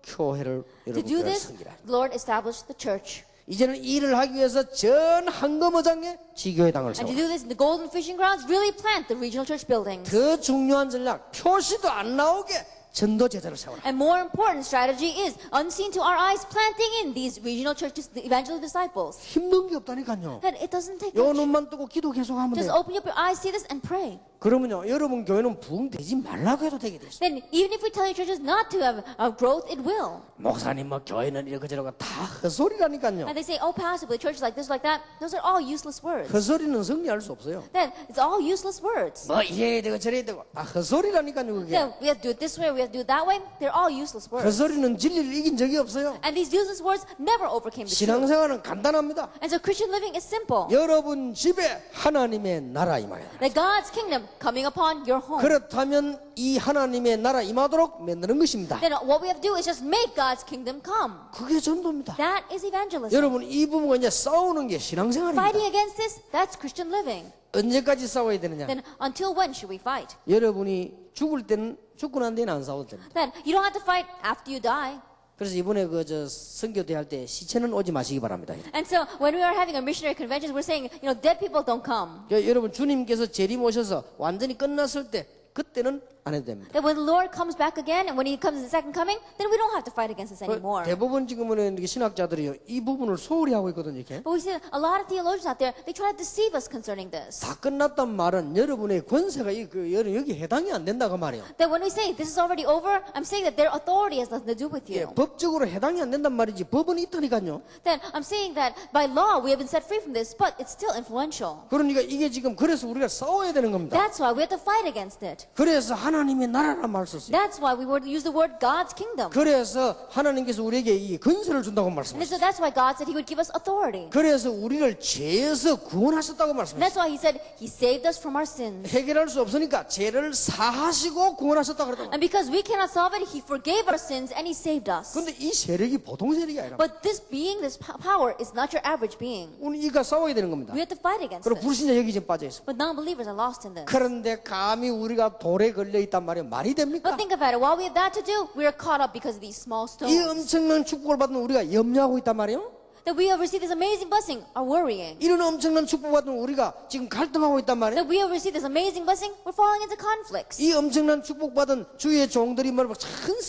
교회를 To 여러분 do 교회를 this, 섬기라. the Lord established the church. 이제는 이 일을 하기 위해서 전 한거머장에 지교회당을 And to 세워. do this in the golden fishing grounds, really plant the regional church buildings. 더 중요한 전략, 표시도 안 나오게 전도 제자를 세워라. And more important strategy is, unseen to our eyes, planting in these regional churches, the evangelist disciples. 힘든 게 없다니까요. That it doesn't take 요 much. 눈만 뜨고 기도 계속하면 Just 돼요. open up your eyes, see this, and pray. 그러면요, 여러분 교회는 부흥되지 말라고 해도 되게 돼 있어요. Then, even if we tell your churches not to have growth, it will. 목사님 뭐 교회는 이렇게 저러고 다 헛소리라니까요. And they say, oh, pastor, but the church is like this, like that. Those are all useless words. 헛소리는 승리할 수 없어요. Then, it's all useless words. 뭐 이래야 되고 저래야 되고 다 헛소리라니까요 그게. Then, we have to do it this way, we have to do it that way. They're all useless words. 헛소리는 진리를 이긴 적이 없어요. And these useless words never overcame the truth. 신앙생활은 간단합니다. And so Christian living is simple. 여러분 집에 하나님의 나라 임하여. That God's kingdom coming upon your home. 그렇다면 이 하나님의 나라 임하도록 만드는 것입니다. Then what we have to do is just make God's kingdom come. 그게 전도입니다. That is evangelism. 여러분 이 부분과 이제 싸우는 게 신앙생활입니다. Fighting against this, that's Christian living. 언제까지 싸워야 되느냐? Then until when should we fight? 여러분이 죽을 때는 죽고 난 뒤에는 안 싸워도 됩니다. Then you don't have to fight after you die. 그래서 이번에 선교대 할 때 시체는 오지 마시기 바랍니다. And so when we are having our missionary conventions, we're saying, dead people don't come. 여러분 주님께서 재림 오셔서 완전히 끝났을 때 그때는 안 해도 됩니다. That when the Lord comes back again and when He comes in the second coming, then we don't have to fight against this anymore. 대부분 지금은 이렇게 신학자들이 이 부분을 소홀히 하고 있거든요. 이렇게. But we see a lot of theologians out there, they try to deceive us concerning this. 다 끝났단 말은 여러분의 권세가 여기 해당이 안 된다고 말이에요. That when we say this is already over, I'm saying that their authority has nothing to do with 예, you. 법적으로 해당이 안 된단 말이지 법은 있다니까요. Then I'm saying that by law we have been set free from this, but it's still influential. 그러니까 이게 지금 그래서 우리가 싸워야 되는 겁니다. That's why we have to fight against it. 그래서 하나님의 나라란 말을 썼어요. That's why we were to use the word God's kingdom. 그래서 하나님께서 우리에게 이 권세를 준다고 And 말씀하셨어요. so that's why God said He would give us authority. 그래서 우리를 죄에서 구원하셨다고 And 말씀하셨어요. that's why He said He saved us from our sins. 해결할 수 없으니까 죄를 사하시고 구원하셨다고 그랬다고. And because we cannot solve it, He forgave our sins and He saved us. 근데 이 세력이 보통 세력이 아니라 But this being, this power, is not your average being. 우리 이가 싸워야 되는 겁니다. We have to fight against 그리고 this. 불신자 여기 지금 빠져 있어. But non-believers are lost in this. 그런데 감히 우리가 돌에 걸려 있단 말이에요. 말이 됩니까? But think about it. While we have that to do, we are caught up because of these small 이 stones. 엄청난 축복을 받는 우리가 염려하고 있단 말이에요. That we have received this amazing blessing are worrying. 이런 엄청난 축복을 받는 우리가 지금 갈등하고 있단 말이에요. That we have received this amazing blessing, we're falling into conflicts. 이 엄청난 축복받은 주의 종들이 막전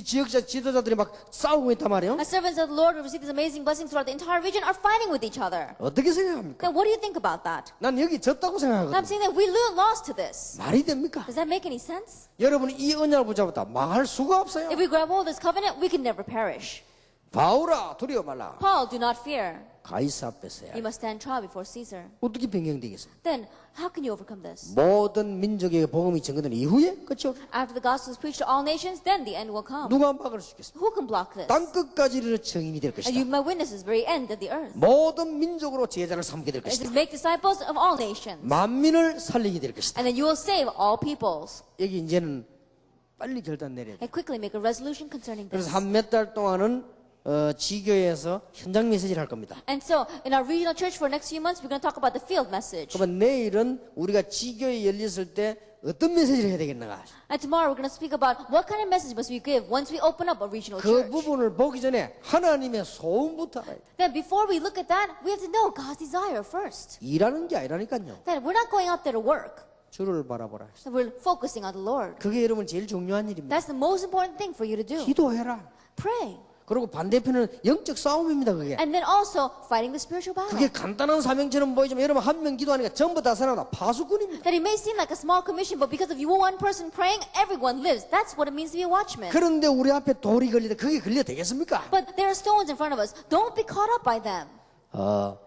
지역자 지도자들이 막 싸우고 있단 말이에요. As servants of the Lord who have received this amazing blessing throughout the entire region are fighting with each other. 어떻게 생각합니까? Now, what do you think about that? 난 여기 졌다고 I'm 생각하거든요. saying that we lost to this. 말이 됩니까? Does that make any sense? 여러분이 이 언약을 붙잡았다 망할 수가 없어요. If we grab hold of this covenant, we can never perish. 바울아 두려워 말라. Paul, do not fear. 가이사 앞에서야. You must stand trial before Caesar. 어떻게 변경되겠습니까? Then, how can you overcome this? 모든 민족에게 복음이 전거된 이후에 그렇죠? After the gospel is preached to all nations, then the end will come. 누가 막을 수 있겠습니까? Who can block this? 땅 끝까지 이르러 증인이 될 And 것이다. you, my witnesses, very end of the earth. 모든 민족으로 제자를 삼게 될 It 것이다. says, make disciples of all nations. 만민을 살리게 될 것이다. And then you will save all peoples. 여기 이제는 빨리 결단 내려야 돼. And quickly make a resolution concerning this. 그래서 한 몇 달 동안은 지교회에서 현장 메시지를 할 겁니다. And so, in our regional church for the next few months, we're going to talk about the field message. 그러면 내일은 우리가 지교회 열렸을 때 어떤 메시지를 해야 되겠는가? And tomorrow, we're going to speak about what kind of message must we give once we open up a regional 그 church. 부분을 보기 전에 하나님의 소원부터 알아야 돼. Then, before we look at that, we have to know God's desire first. 일하는 게 아니라니까요. That we're not going out there to work. 주를 바라보라. That we're focusing on the Lord. 그게 여러분 제일 중요한 일입니다. That's the most important thing for you to do. 기도해라. Pray. 그리고 반대편은 영적 싸움입니다. 그게. And then also, fighting the spiritual battle. 그게 간단한 사명처럼 보이지만 여러분 한 명 기도하니까 전부 다 살아나 파수꾼입니다. That it may seem like a small commission, but because of you one person praying, everyone lives. That's what it means to be a watchman. 그런데 우리 앞에 돌이 걸리다 그게 걸려 되겠습니까? But there are stones in front of us. Don't be caught up by them.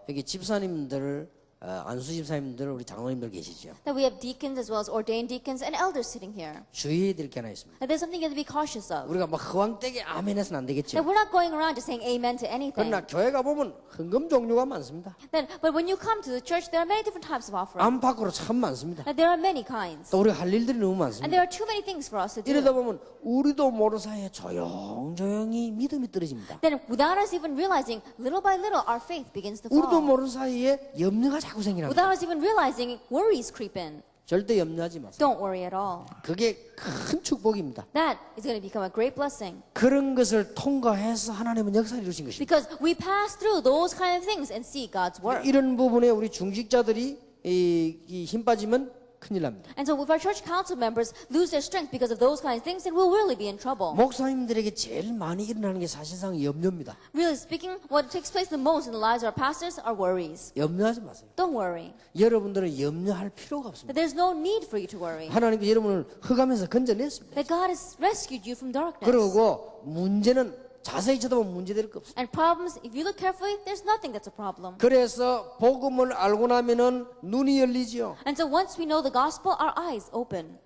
여기 집사님들 안수 집사님들 우리 장로님들 계시죠. That we have deacons as well as ordained deacons and elders sitting here. 주의해야 될 게 하나 있습니다. That there's something you have to be cautious of. 우리가 막 허황되게 아멘해서는 안 되겠죠. That we're not going around just saying amen to anything. 그러나 교회 가 보면 헌금 종류가 많습니다. But when you come to the church, there are many different types of offerings. 안팎으로 참 많습니다. That there are many kinds. 또 우리가 할 일들이 너무 And 많습니다. there are too many things for us to do. 이러다 보면 우리도 모르는 사이에 조용조용히 믿음이 떨어집니다. Then without us even realizing, little by little, our faith begins to 우리도 fall. 모르는 사이에 염려가 자꾸 생기는 Without us even realizing, worries creep in. 절대 염려하지 마세요. Don't worry at all. 그게 큰 축복입니다. That is going to become a great blessing. 그런 것을 통과해서 하나님은 역사를 이루신 것입니다. Because we pass through those kind of things and see God's work. 이런 부분에 우리 중직자들이 힘 빠지면 큰일 납니다. And so if our church council members lose their strength because of those kind of things, then we'll really be in trouble. 목사님들에게 제일 많이 일어나는 게 사실상 염려입니다. Really speaking, what takes place the most in the lives of our pastors are worries. 염려하지 마세요. Don't worry. 여러분들은 염려할 필요가 없습니다. That there's no need for you to worry. 하나님께서 여러분을 흑암에서 건져냈습니다. That God has rescued you from darkness. 그리고 문제는 자세히 쳐다보면 문제될 거 없습니다. And problems, if you look carefully, there's nothing that's a problem. 그래서 복음을 알고 나면은 눈이 열리지요. And so once we know the gospel, our eyes open.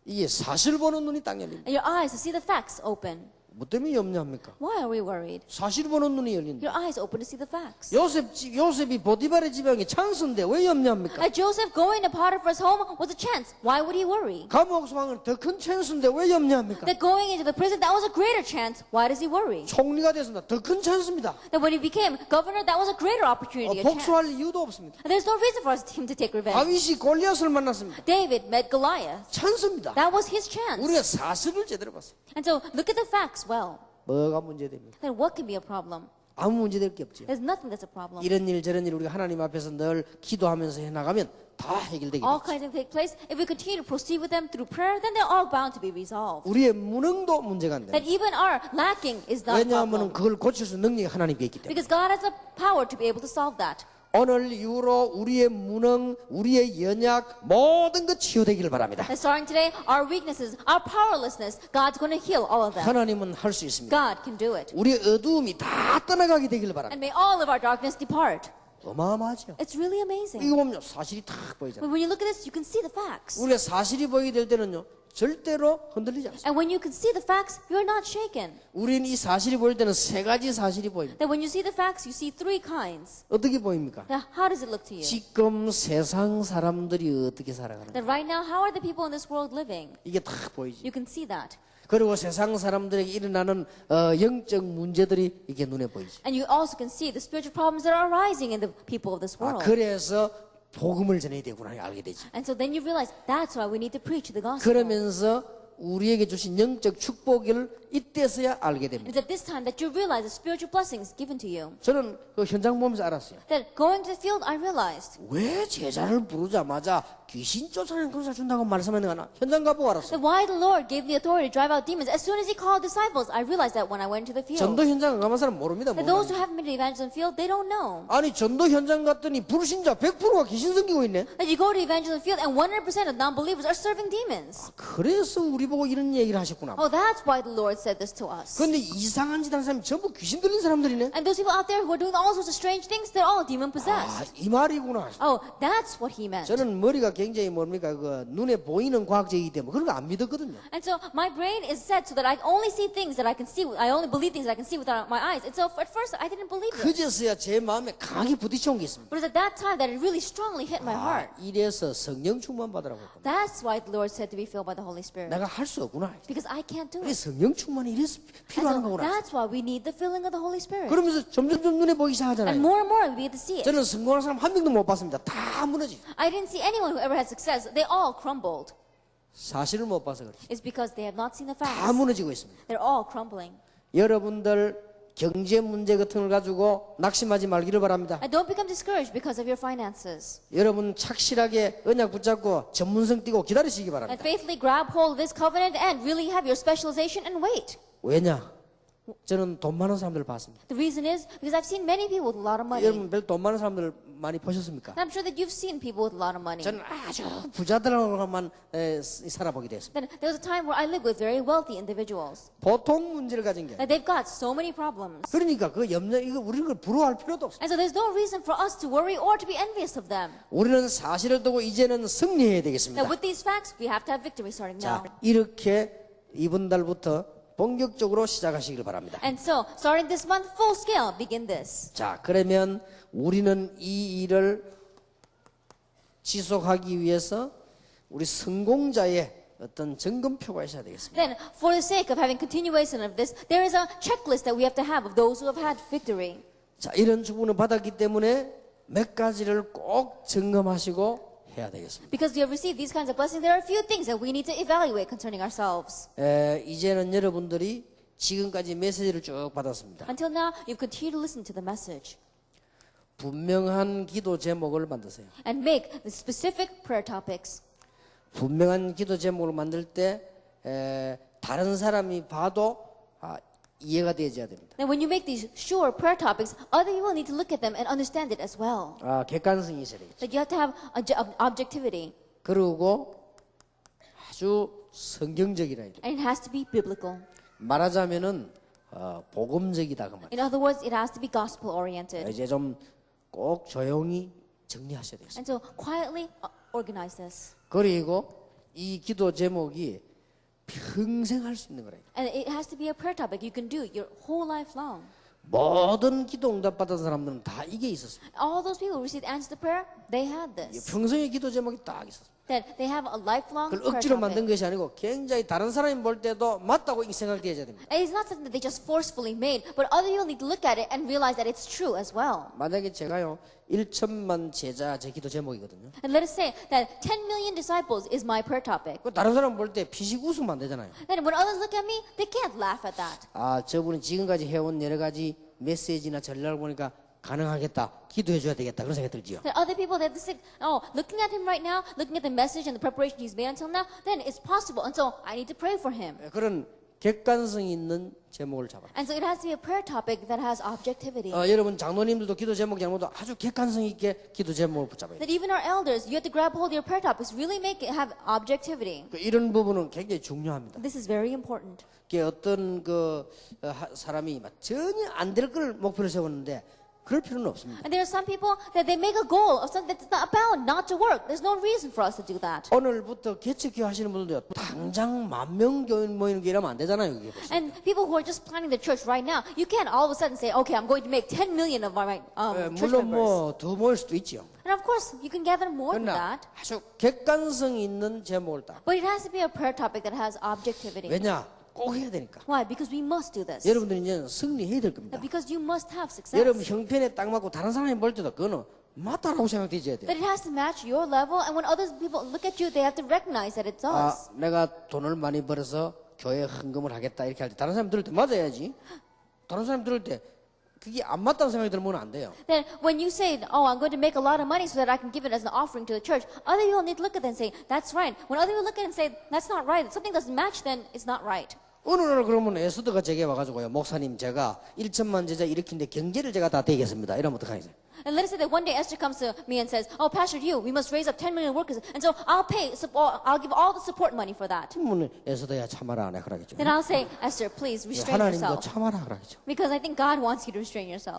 이게 사실 보는 눈이 딱 열립니다. And your eyes to see the facts open. 뭐 때문에 염려합니까? Why are we worried? 사실 보는 눈이 열린다. Your eyes open to see the facts. 요셉이 보디발의 지방에 찬스인데 왜 염려합니까? Joseph going to Potiphar's home was a chance. Why would he worry? 감옥 소방은 더 큰 찬스인데 왜 염려합니까? That going into the prison, that was a greater chance. Why does he worry? 총리가 됐습니다. 더 큰 찬스입니다. That when he became governor, that was a greater opportunity, a chance. 복수할 이유도 없습니다. And there's no reason for him to take revenge. 다윗이 골리앗을 만났습니다. David met Goliath. 찬스입니다. That was his chance. 우리가 사실을 제대로 봤어요. And so look at the facts well. 뭐가 문제됩니까? Then what can be a problem? 아무 문제될 게 없죠. There's nothing that's a problem. 이런 일 저런 일 우리가 하나님 앞에서 늘 기도하면서 해나가면 다 해결되게 All 됩니다. kinds of take place. If we continue to proceed with them through prayer, then they're all bound to be resolved. 우리의 무능도 문제가 안 That 됩니다. even our lacking is not a 왜냐하면 problem. 그걸 고칠 수 있는 능력이 하나님께 있기 때문에. Because God has the power to be able to solve that. 오늘 이후로 우리의 무능, 우리의 연약 모든 것 치유되기를 바랍니다. And starting today, our weaknesses, our powerlessness, God's going to heal all of them. 하나님은 할 수 있습니다. God can do it. 우리의 어두움이 다 떠나가게 되기를 바랍니다. And may all of our darkness depart. 어마어마하죠. It's really amazing. 이거 보면 사실이 탁 보이잖아요. But when you look at this, you can see the facts. 우리가 사실이 보이게 될 때는요, 절대로 흔들리지 않습니다. And when you can see the facts, you're not shaken. 우리는 이 사실이 보일 때는 세 가지 사실이 보입니다. That when you see the facts, you see three kinds. 어떻게 보입니까? Now, how does it look to you? 지금 세상 사람들이 어떻게 살아가는가? That right now, how are the people in this world living? 이게 딱 보이지. You can see that. 그리고 세상 사람들에게 일어나는 영적 문제들이 이게 눈에 보이지. And you also can see the spiritual problems that are arising in the people of this world. 그래서 복음을 전해야 되구나 알게 되지. And so then you realize that's why we need to preach the gospel. 그러면서 우리에게 주신 영적 축복을 이때서야 알게 됩니다. It's at this time that you realize the spiritual blessings given to you. 저는 그 현장 보면서 알았어요. That going to the field, I realized 왜 제자를 부르자마자 귀신 쫓아내는 권세를 준다고 말씀했는가? 현장 가보고 알았어요. that why the Lord gave the authority to drive out demons. As soon as He called disciples, I realized that when I went to the field. 전도 현장 가본 사람 모릅니다. That those who haven't been to the evangelism field, they don't know. 아니 전도 현장 갔더니 불신자 100%가 귀신 섬기고 있네. That you go to the evangelism field and 100% of non-believers are serving demons. 그래서 우리 보고 이런 얘기를 하셨구나. Oh, that's why the Lord said this to us. 그런데 이상한 짓 하는 사람이 전부 귀신 들린 사람들이네. And those people out there who are doing all sorts of strange things, they're all demon possessed. 이 말이구나. Oh, that's what He meant. 저는 머리가 굉장히 뭡니까 그 눈에 보이는 과학적이기 때문에 그런 거 안 믿었거든요. And so my brain is set so that I only see things that I can see. I only believe things that I can see with my eyes. And so at first I didn't believe it. 그제서야 제 마음에 강하게 부딪혀온 게 있습니다. But it's at that time that it really strongly hit my heart. 이래서 성령 충만 받으라고 했거든요. That's why the Lord said to be filled by the Holy Spirit. 내가 할 수 없구나. Because I can't do 우리 it. 성령 충만이 이래서 And 필요한 so 거구나. that's why we need the filling of the Holy Spirit. 그러면서 점점점 눈에 보이기 And 시작하잖아요. more we begin to see it. 저는 성공한 사람 한 명도 못 봤습니다. 다 무너지. I didn't see anyone who ever had success. They all crumbled. 사실을 못 봐서 그래. It's because they have not seen the 다 facts. 무너지고 있습니다. They're all crumbling. 여러분들 경제 문제 같은 걸 가지고 낙심하지 말기를 바랍니다. And don't become discouraged because of your finances. 여러분 착실하게 언약 붙잡고 전문성 띄고 기다리시기 And 바랍니다. faithfully grab hold of this covenant and really have your specialization and wait. 왜냐? 저는 돈 많은 사람들을 봤습니다. The reason is because I've seen many people with a lot of money. 여러분 별 돈 많은 사람들 많이 보셨습니까? And I'm sure that you've seen people with a lot of money. 저는 아주 부자들하고만 살아보게 됐습니다. Then there was a time where I lived with very wealthy individuals. 보통 문제를 가진 게. Like they've got so many problems. 그러니까 그 염려 이거 우리는 걸 부러워할 필요도 없어. And so there's no reason for us to worry or to be envious of them. 우리는 사실을 두고 이제는 승리해야 Now 되겠습니다. with these facts, we have to have victory starting now. 자, 이렇게 이번 달부터 본격적으로 시작하시길 바랍니다. And so, starting this month, full scale, begin this. 자, 그러면 우리는 이 일을 지속하기 위해서 우리 성공자의 어떤 점검표가 있어야 되겠습니다. Then, for the sake of having continuation of this, there is a checklist that we have to have of those who have had victory. 자, 이런 축복을 받았기 때문에 몇 가지를 꼭 점검하시고 해야 되겠습니다. Because we have received these kinds of blessings, there are a few things that we need to evaluate concerning ourselves. 이제는 여러분들이 지금까지 메시지를 쭉 받았습니다. Until now, you've continued to listen to the message 분명한 기도 제목을 만드세요. and make the specific prayer topics. 분명한 기도 제목을 만들 때 다른 사람이 봐도 이해가 되어야 됩니다. Now, when you make these sure prayer topics, other people need to look at them and understand it as well. 객관성이 있어야 되겠죠. Like you have to have objectivity, 그리고 아주 성경적이라 이래. and it has to be biblical. 말하자면은 복음적이다 그 말. In other words, it has to be gospel oriented. 이제 좀 꼭 조용히 정리하셔야 되겠습니다. And so, quietly organize this. 그리고 이 기도 제목이 평생 할 수 있는 거라. And it has to be a prayer topic you can do your whole life long. 모든 기도 응답 받은 사람들은 다 이게 있었습니다. All those people who received answer to prayer, they had this. 평생의 기도 제목이 딱 있었습니다. That they have a lifelong 그걸 prayer 억지로 만든 topic. 것이 아니고 굉장히 다른 사람이 볼 때도 맞다고 생각되어야 됩니다. And it's not something that they just forcefully made, but other people need to look at it and realize that it's true as well. 만약에 제가요 1천만 제자 제 기도 제목이거든요. And let us say that 10 million disciples is my prayer topic. 그 다른 사람 볼 때 피식 웃으면 안 되잖아요. Then when others look at me, they can't laugh at that. 저분이 지금까지 해온 여러 가지 메시지나 전략을 보니까 가능하겠다. 기도해 줘야 되겠다. 그런 생각이 들지요. That other people that think, oh, looking at him right now, looking at the message and the preparation he's made until now, then it's possible. And so I need to pray for him. 그런 객관성 있는 제목을 잡아라. And so it has to be a prayer topic that has objectivity. 여러분 장로님들도 기도 제목 장모도 아주 객관성 있게 기도 제목을 붙잡아야 돼요. That even our elders, you have to grab hold of your prayer topics, really make it have objectivity. 이런 부분은 굉장히 중요합니다. This is very important. 어떤 사람이 막 전혀 안 될 걸 목표로 세웠는데 그럴 필요는 없습니다. And there are some people that they make a goal of something that's not bound not to work. There's no reason for us to do that. 오늘부터 개척교 하시는 분들도 당장 10,000명 교인 모이는 게 이러면 안 되잖아요. 그게 벌써. And people who are just planning the church right now, you can't all of a sudden say, okay, I'm going to make 10 million of my church 물론 members. 더 모일 수도 있죠. And of course, you can gather more than 그러나 that. 아주 객관성 있는 제목을 딱. But it has to be a prayer topic that has objectivity. 왜냐? 꼭 해야 되니까. Why? Because we must do this. 여러분들이 이제 승리해야 될 겁니다. Because you must have success. 여러분 형편에 딱 맞고 다른 사람이 볼 때도 그거는 맞다라고 생각되어야 돼요. That it has to match your level, and when other people look at you, they have to recognize that it does. 내가 돈을 많이 벌어서 교회 헌금을 하겠다 이렇게 할 때 다른 사람 들을 때 맞아야지. 다른 사람 들을 때 그게 안 맞다는 생각이 들면 안 돼요. Then when you say, oh, I'm going to make a lot of money so that I can give it as an offering to the church, other people need to look at that and say, that's right. When other people look at it and say, that's not right, if something doesn't match, then it's not right. 어느 날 그러면 에스더가 제게 와가지고요. 목사님 제가 1천만 제자 일으키는데 경제를 제가 다 대겠습니다. 이러면 어떡하겠어요? And let us say that one day Esther comes to me and says, oh, Pastor, we must raise up 10 million workers. And so I'll give all the support money for that. 그러면 에스더야 참아라 내가 그러겠죠. Then I'll say, Esther, please restrain 하나님도 yourself. 참아라 그러겠죠. Because I think God wants you to restrain yourself.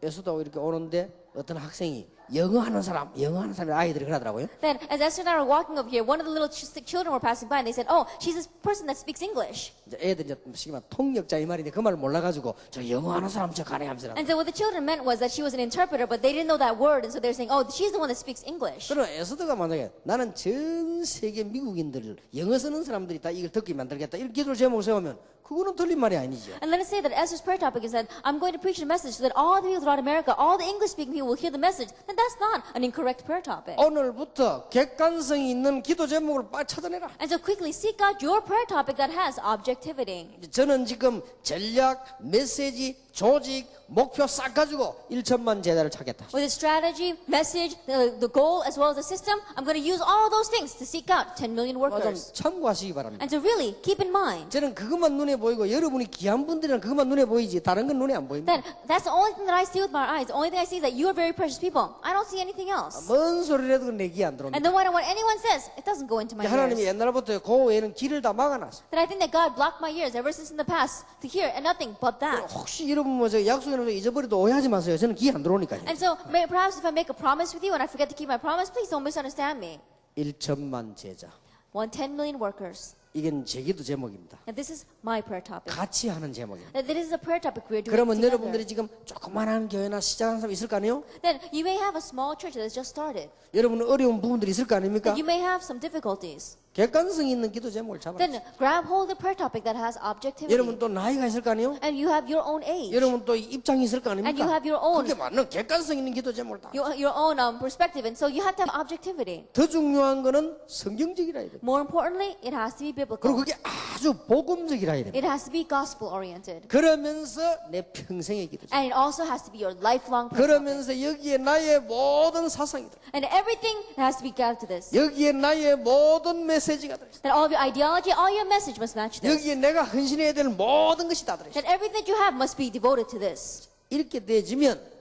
에스더 이렇게 오는데 어떤 학생이 영어하는 사람이 아이들이 그러더라고요. Then, as Esther and I were walking over here, one of the little children were passing by, and they said, "Oh, she's this person that speaks English." 이제 애들이 이제 통역자 이 말인데 그 말을 몰라가지고 저 영어하는 사람 저 가네 하면서. And so what the children meant was that she was an interpreter, but they didn't know that word, and so they're saying, "Oh, she's the one that speaks English." 그럼 에스더가 만약에 나는 전 세계 미국인들을 영어 쓰는 사람들이 다 이걸 듣게 만들겠다 이렇게 기도를 제목을 세우면 그거는 틀린 말이 아니죠. And let us say that Esther's prayer topic is that I'm going to preach a message so that all the people throughout America, all the English-speaking people will hear the message. Then that's not an incorrect prayer topic. 오늘부터 객관성 있는 기도 제목을 빨리 찾아내라. And so quickly seek out your prayer topic that has objectivity. 저는 지금 전략, 메시지, 조직, 목표 싹 가지고 1천만 제자를 찾겠다. With a strategy, message, the goal, as well as the system, I'm going to use all those things to seek out 10 million 좀 workers. 참고하시기 바랍니다. And to really keep in mind 저는 그것만 눈에 보이고 여러분이 귀한 분들이란 그것만 눈에 보이지 다른 건 눈에 안 보입니다. that that's the only thing that I see with my eyes. The only thing I see is that you are very precious people. I don't see anything else. 뭔 소리라도 내 귀에 안 들어옵니다. And no matter what anyone says, it doesn't go into my 하나님이 ears. 옛날부터 그 외에는 길을 다 막아놨어. That I think that God blocked my ears ever since in the past to hear and nothing but that. 혹시 여러분 뭐 저 약속해놓은 거 잊어버려도 오해하지 마세요. 저는 귀에 안 들어오니까요. And so perhaps if I make a promise with you and I forget to keep my promise, please don't misunderstand me. 1천만 제자. 10 million workers. 이건 제 기도 제목입니다. And this is my prayer topic. 같이 하는 제목입니다. That this is a prayer topic we're doing 그러면 together. 여러분들이 지금 조그만한 교회나 시작한 사람 있을 거 아니에요? Then you may have a small church that has just started. 여러분은 어려운 부분들이 있을 거 아닙니까? That you may have some difficulties. 객관성 있는 기도 제목을 잡아라. Then grab hold of the prayer topic that has objectivity. 여러분 또 나이가 있을 거 아니에요? And you have your own age. 여러분 또 입장이 있을 거 And you 아닙니까? have your own 그게 맞는 객관성 있는 기도 제목을 다. your own perspective. And so you have to have objectivity. 더 중요한 거는 성경적이라 해야 돼. More importantly, it has to be 그리고 biblical. 그게 아주 복음적이라 해야 돼. It has to be gospel oriented. 그러면서 내 평생의 기도. And it also has to be your lifelong prayer topic. 그러면서 여기에 나의 모든 사상이 들어. And everything has to be gathered to this. 여기에 나의 모든 메시지가 들어. That all of your ideology, all your message must match this. 여기에 내가 헌신해야 될 모든 것이 다 들어. That everything that you have must be devoted to this. 이렇게 되지면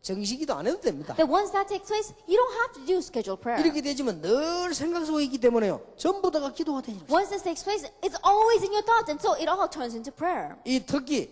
정식기도 안 해도 됩니다. That once that takes place, you don't have to do scheduled prayer. 이렇게 되지면 늘 생각 속에 있기 때문에요. 전부 다가 기도가 되는 거예요. Once this takes place, it's always in your thoughts, and so it all turns into prayer. 이 특히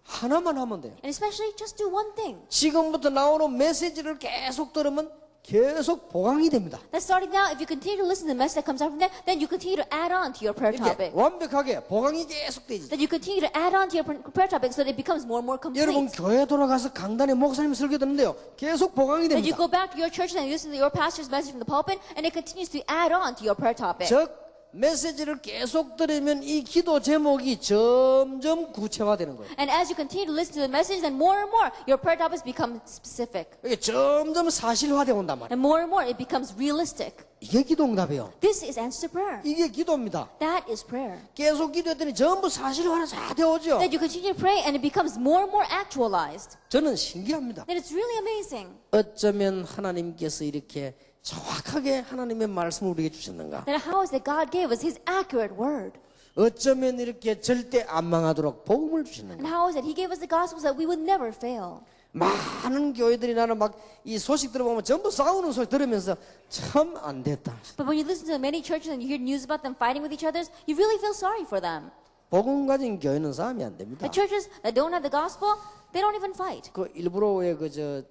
하나만 하면 돼요. And especially, just do one thing. 지금부터 나오는 메시지를 계속 들으면 계속 보강이 됩니다. That starting now, if you continue to listen to the message that comes out from there, then you continue to add on to your prayer 이렇게 topic. 완벽하게 보강이 계속 되지. That you continue to add on to your prayer topic so that it becomes more and more 여러분 complete. 교회 돌아가서 강단에 목사님 설교 듣는데요. 계속 보강이 That you 됩니다. go back to your church and you listen to your pastor's message from the pulpit, and it continues to add on to your prayer topic. 즉 메시지를 계속 들으면 이 기도 제목이 점점 구체화되는 거예요. And as you continue to listen to the message, then more and more your prayer topics become specific. 이게 점점 사실화되어 온단 말이에요. And more it becomes realistic. 이게 기도응답이에요. This is answer to prayer. 이게 기도입니다. That is prayer. 계속 기도했더니 전부 사실화가 다 되어오죠. That you continue to pray and it becomes more and more actualized. 저는 신기합니다. That it's really amazing. 어쩌면 하나님께서 이렇게 정확하게 하나님의 말씀을 우리에게 주셨는가? That how is that God gave us His accurate word? 어쩌면 이렇게 절대 안 망하도록 복음을 주셨는가? And how is it He gave us the gospel so that we would never fail? 많은 교회들이 나는 막 이 소식 들어보면 전부 싸우는 소리 들으면서 참 안 됐다. But when you listen to many churches and you hear news about them fighting with each other, you really feel sorry for them. 복음 가진 교회는 싸움이 안 됩니다. The churches that don't have the gospel, they don't even fight. 그 일부러 왜 그저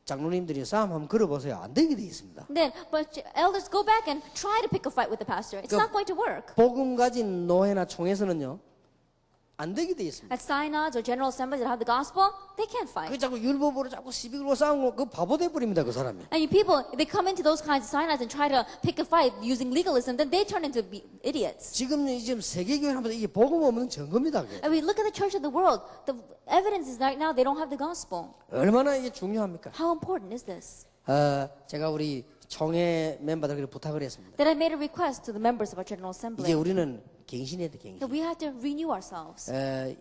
장로님들이 싸움 한번 걸어보세요. 안 되게 돼 있습니다. Then, but elders go back and try to pick a fight with the pastor. It's not going to work. 복음 가진 노회나 총회에서는요 안 되게 돼 있습니다. At synods or general assemblies that have the gospel, they can't 그 fight. 자꾸 율법으로 자꾸 시비 걸고 싸우고 그 바보 돼 버립니다 그 사람이. And you people, they come into those kinds of synods and try to pick a fight using legalism, then they turn into idiots. 지금 세계 교회 하면서 이게 복음 없는 증거입니다. 그게. And we look at the church of the world. The evidence is right now they don't have the gospel. 얼마나 이게 중요합니까? How important is this? 제가 우리 총회 멤버들에게 부탁을 했습니다. That I made a request to the members of our general 이제 assembly 우리는 갱신해야 돼, 갱신. that we have to renew ourselves.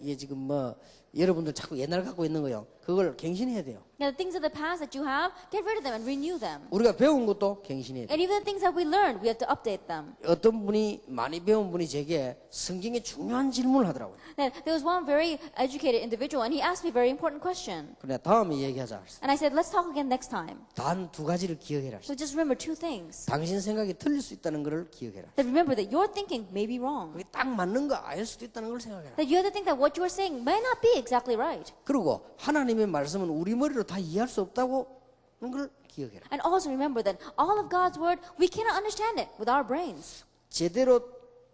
이게 지금 뭐 여러분들 자꾸 옛날 갖고 있는 거요. 그걸 갱신해야 돼요. Now, the things of the past that you have, get rid of them and renew them. 우리가 배운 것도 갱신해야 돼요. And even the things that we learned, we have to update them. 어떤 분이 많이 배운 분이 제게 성경에 중요한 질문을 하더라고요. Now, there was one very educated individual, and he asked me a very important question. 그래 다음에 얘기하자. And I said, let's talk again next time. 단 두 가지를 기억해라. So just remember two things. 당신 생각이 틀릴 수 있다는 것을 기억해라. That remember that your thinking may be wrong. 그게 딱 맞는 거 아닐 수도 있다는 걸 생각해라. That you have to think that what you are saying may not be exactly right. 그리고 하나님의 말씀은 우리 머리로 다 이해할 수 없다고 하는 걸 기억해라. And also remember that all of God's word, we cannot understand it with our brains. 제대로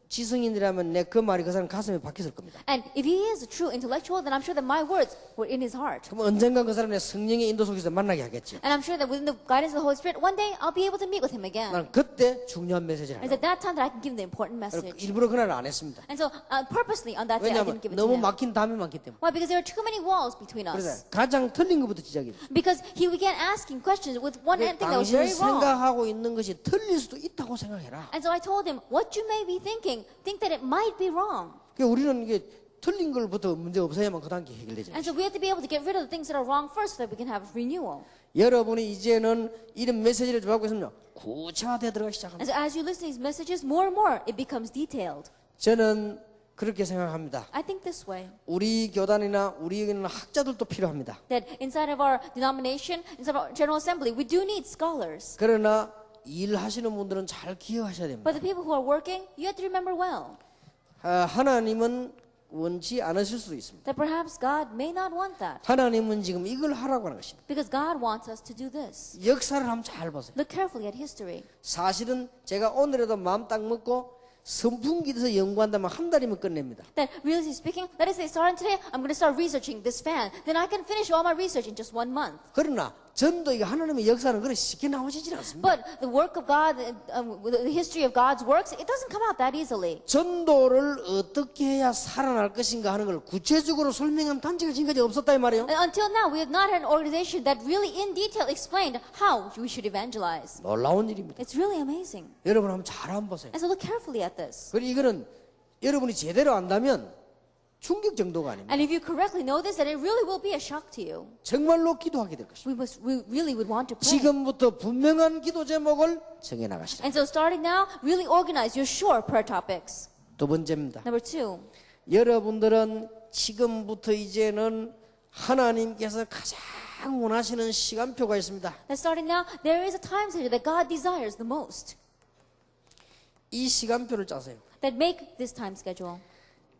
지성인이라면 내 그 말이 그 사람 가슴에 박혔을 겁니다. And if he is a true intellectual, then I'm sure that my words were in his heart. 그럼 언젠가 그 사람의 성령의 인도 속에서 만나게 하겠죠. And I'm sure that within the guidance of the Holy Spirit, one day I'll be able to meet with him again. 나는 그때 중요한 메시지를 And it's 하려고. at that time that I can give him the important message. 일부러 그날 안 했습니다. And so purposely on that day I 왜냐하면 didn't give it to 너무 him. 막힌 담이 많기 때문에. Why? Because there are too many walls between 그래서 us. 가장 틀린 것부터 시작이에요. Because he began asking questions with one thing that was 당신 very wrong. 생각하고 있는 것이 틀릴 수도 있다고 생각해라. And so I told him, what you may be thinking, think that it might be wrong. 그러니까 우리는 이게 틀린 걸부터 문제 없어야만 그 단계 해결되죠. And so we have to be able to get rid of the things that are wrong first so that we can have renewal. 여러분이 이제는 이런 메시지를 접하고 있으면 구체화되어 들어가기 시작합니다. And so as you listen to these messages, more and more it becomes detailed. 저는 그렇게 생각합니다. I think this way, 우리 교단이나 우리에게는 학자들도 필요합니다. that inside of our denomination, inside of our General Assembly, we do need scholars. 그러나 일하시는 분들은 잘 기억하셔야 됩니다. But the people who are working, you have to remember well 하나님은 원치 않으실 수도 있습니다. that perhaps God may not want that. 하나님은 지금 이걸 하라고 하는 것입니다. Because God wants us to do this. 역사를 한번 잘 보세요. Look carefully at history. 사실은 제가 오늘에도 마음 딱 먹고 선풍기 돼서 연구한다면 한 달이면 끝냅니다. That really speaking, let us say starting today, I'm going to start researching this fan. Then I can finish all my research in just 1 month. 그러나 전도 이거 하나님의 역사는 그렇게 쉽게 나오지질 않습니다. But the work of God, the history of God's works, it doesn't come out that easily. 전도를 어떻게 해야 살아날 것인가 하는 걸 구체적으로 설명한 단체가 지금까지 없었다 이 말이에요. And until now, we have not had an organization that really in detail explained how we should evangelize. 놀라운 일입니다. It's really amazing. 여러분 한번 잘 한번 보세요. And so look carefully at this. 그리고 이거는 여러분이 제대로 안다면 충격 정도가 아닙니다. And if you correctly know this, then it really will be a shock to you. 정말로 기도하게 될 것입니다. We really would want to pray. 지금부터 분명한 기도 제목을 정해 나가시라. And so starting now, really organize your sure prayer topics. 두 번째입니다. Number 2. 여러분들은 지금부터 이제는 하나님께서 가장 원하시는 시간표가 있습니다. That starting now, there is a time schedule that God desires the most. 이 시간표를 짜세요. That make this time schedule.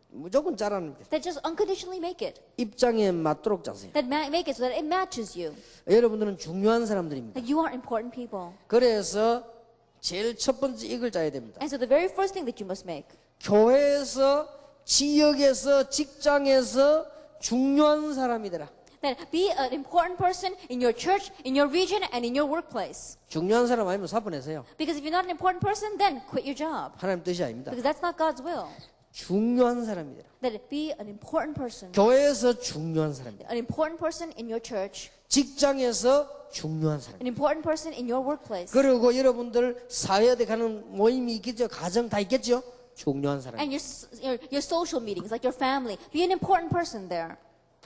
무조건 짜라는 거예요. That just unconditionally make it. 입장에 맞도록 짜세요. That make it so that it matches you. 여러분들은 중요한 사람들입니다. That you are important people. 그래서 제일 첫 번째 이걸 짜야 됩니다. And so the very first thing that you must make. 교회에서, 지역에서, 직장에서 중요한 사람이 되라. That be an important person in your church, in your region, and in your workplace. 중요한 사람 아니면 사표내세요. Because if you're not an important person, then quit your job. 하나님 뜻이 아닙니다. Because that's not God's will. 중요한 사람이 되라. That it be an important person. 교회에서 중요한 사람이 되라. An important person in your church. 직장에서 중요한 사람. An important person in your workplace. 그리고 여러분들 사회에 가는 모임이 있겠죠. 가정 다 있겠죠. 중요한 사람. And your social meetings, like your family. Be an important person there.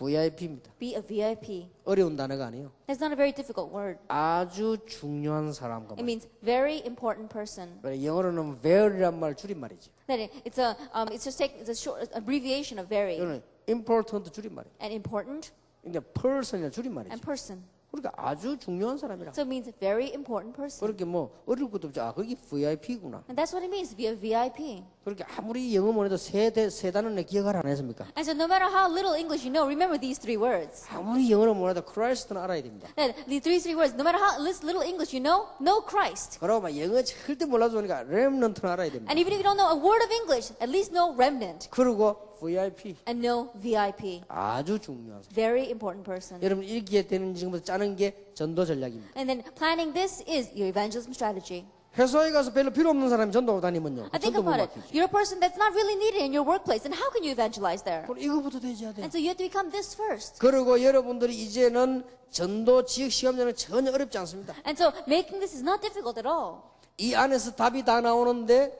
VIP입니다. Be a VIP. 어려운 단어가 아니에요. That's not a very difficult word. 아주 중요한 사람과 It means very important person. 영어로는 very란 말 줄임말이죠. That it's a short abbreviation of very. 이거는 important 줄임말이에요. And important 그러니까 person이란 줄임말이죠. and person. 그러니까 아주 중요한 사람이라. So it means very important person. 그렇게 뭐 어릴 것도 없죠. 아, 거기 VIP구나. And that's what it means to be a VIP. 그렇게 아무리 영어 못해도 세 단어는 기억을 안 했습니까? And so no matter how little English you know, remember these 3 words. 아무리 영어를 못해도 Christ는 알아야 됩니다. That these three words, no matter how little English you know Christ. 그러고 막 영어 절대 몰라주니까 remnant는 알아야 됩니다. And even if you don't know a word of English, at least know remnant. 그리고 VIP And know VIP. 아주 중요한 사람. Very important person. 여러분 이렇게 되는 지금부터 짜는 게 전도 전략입니다. And then planning this is your evangelism strategy. 회사에 가서 별로 필요 없는 사람이 전도 다니면요. I think 전도 못 about it. 맡기죠. You're a person that's not really needed in your workplace, and how can you evangelize there? 그럼 이거부터 되셔야 돼요. And so you have to become this first. 그리고 여러분들이 이제는 전도 지역 시험자는 전혀 어렵지 않습니다. And so making this is not difficult at all. 이 안에서 답이 다 나오는데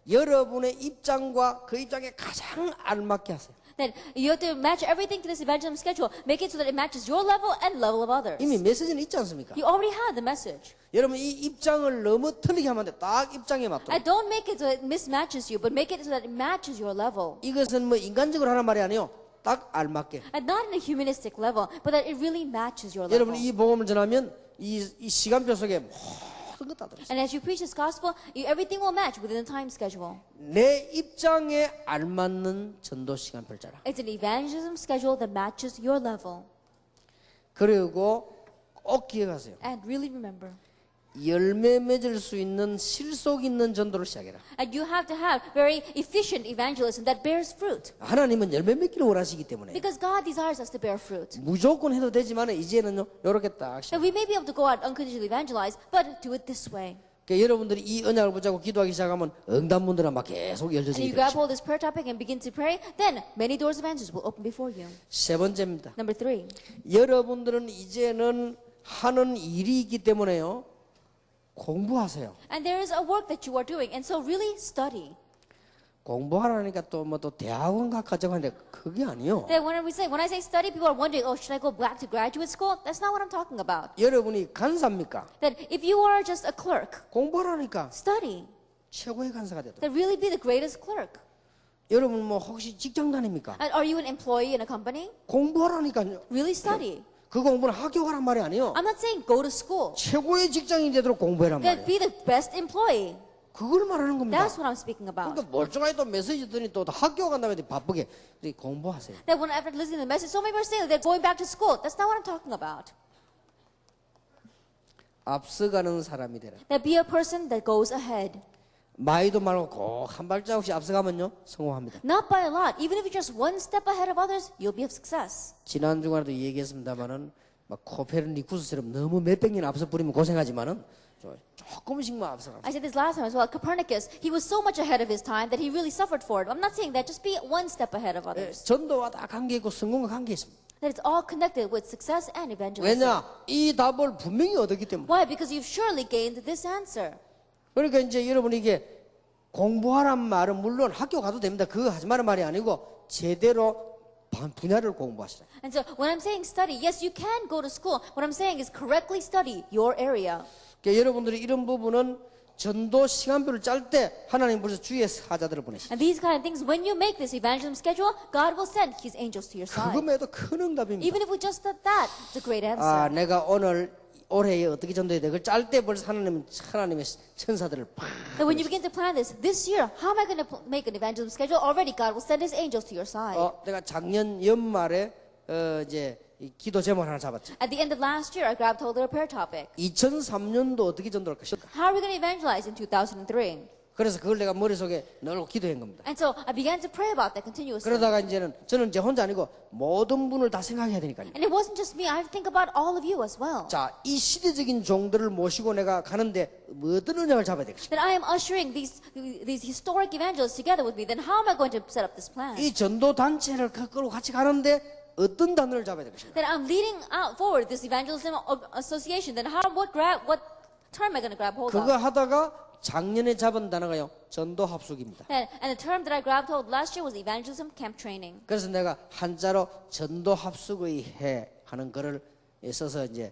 여러분의 입장과 그 입장에 가장 알맞게 하세요. That you have to match everything to this evangelism schedule. Make it so that it matches your level and level of others. 이미 메시지는 있지 않습니까? You already have the message. 여러분 이 입장을 너무 틀리게 하면 안 돼. 딱 입장에 맞도록. And don't make it so that it mismatches you, but make it so that it matches your level. 이것은 뭐 인간적으로 하는 말이 아니에요. 딱 알맞게. And not in a humanistic level, but that it really matches your level. 여러분 이 복음을 전하면 이 시간표 속에 모든 것 다 들어있어요. And as you preach this gospel, everything will match within the time schedule. 내 입장에 알맞는 전도 시간표를 짜라. It's an evangelism schedule that matches your level. 그리고 꼭 기억하세요. And really remember. 열매 맺을 수 있는 실속 있는 전도를 시작해라. And you have to have very efficient evangelism that bears fruit. 하나님은 열매 맺기를 원하시기 때문에 Because God desires us to bear fruit. 무조건 해도 되지만 이제는요 이렇게 딱 시작. And we may be able to go out unconditionally evangelize, but do it this way. 그러니까 여러분들이 이 언약을 붙잡고 기도하기 시작하면 응답문들은 막 계속 And 열려지게 you grab 되죠. hold of this prayer topic and begin to pray, then many doors of answers will open before you. 세 번째입니다. Number 3. 여러분들은 이제는 하는 일이 있기 때문에요. 공부하세요. And there is a work that you are doing, and so really study. 공부하라니까 또 뭐 또 대학원 가가지고 하는데 그게 아니요. That when I say study, people are wondering, oh, should I go back to graduate school? That's not what I'm talking about. 여러분이 간사입니까? That if you are just a clerk, 공부하라니까 study. 최고의 간사가 되도록. That really be the greatest clerk. 여러분 뭐 혹시 직장 다닙니까? And are you an employee in a company? 공부하라니까요. Really study. 그 공부는 학교 가란 말이 아니에요. I'm not saying go to school. 최고의 직장인이 되도록 공부해란 That 말이에요. be the best employee. 그걸 말하는 겁니다. That's what I'm speaking about. 그러니까 멀쩡하게 또 메시지 들으니 또 학교 간 다음에 바쁘게 공부하세요. That when after listening to the message, so many people are saying they're going back to school. That's not what I'm talking about. 앞서가는 사람이 되라. That be a person that goes ahead. 마이도 말고 꼭 한 발자국씩 앞서가면요 성공합니다. Not by a lot. Even if you're just one step ahead of others, you'll be of success. 지난 주간에도 얘기했습니다만은 막 코페르니쿠스처럼 너무 몇백 년 앞서 버리면 고생하지만은 조금씩만 앞서가. I said this last time as well. Copernicus, he was so much ahead of his time that he really suffered for it. I'm not saying that. Just be one step ahead of others. 전도와 다 관계 있고 성공과 관계 있습니다. That it's all connected with success and evangelism. 왜냐? 이 답을 분명히 얻었기 때문에. Why? Because you've surely gained this answer. 그러니까 이제 여러분이 이게 공부하란 말은 물론 학교 가도 됩니다. 그거 하지 말란 말이 아니고 제대로 분야를 공부하시라. And so when I'm saying study, yes, you can go to school. What I'm saying is correctly study your area. 그러니까 여러분들이 이런 부분은 전도 시간표를 짤 때 하나님 벌써 주의 사자들을 보내시죠. And these kind of things, when you make this evangelism schedule, God will send His angels to your side. 그것에도 큰 응답입니다. Even if we just did that, it's a great answer. 아, 내가 오늘 올해에 어떻게 전도해야 돼? 그걸 짤 때 벌써 하나님의 천사들을 팍. And when you begin to plan this year, how am I going to make an evangelism schedule? Already God will send His angels to your side. 내가 작년 연말에 이제 이 기도 제목 하나 잡았지. At the end of last year, I grabbed hold of a prayer topic. 2003년도 어떻게 전도할 것인가? How are we going to evangelize in 2003? 그래서 그걸 내가 머릿속에 늘 기도한 겁니다. And so I began to pray about that continuously. 그러다가 저는 이제 혼자 아니고 모든 분을 다 생각해야 되니까요. And it wasn't just me. I have to think about all of you as well. 자, 이 시대적인 종들을 모시고 내가 가는데 어떤 은약을 잡아야 되겠습니까? That I am ushering these historic evangelists together with me. Then how am I going to set up this plan? 이 전도 단체를 끌고 같이 가는데 어떤 단어를 잡아야 되겠습니까? That I'm leading out forward this evangelism association. Then what term am I going to grab hold 그거 of? 하다가 작년에 잡은 단어가요. 전도 합숙입니다. And the term that I grabbed hold last year was evangelism camp training. 그래서 내가 한자로 전도 합숙의 해 하는 거를 써서 이제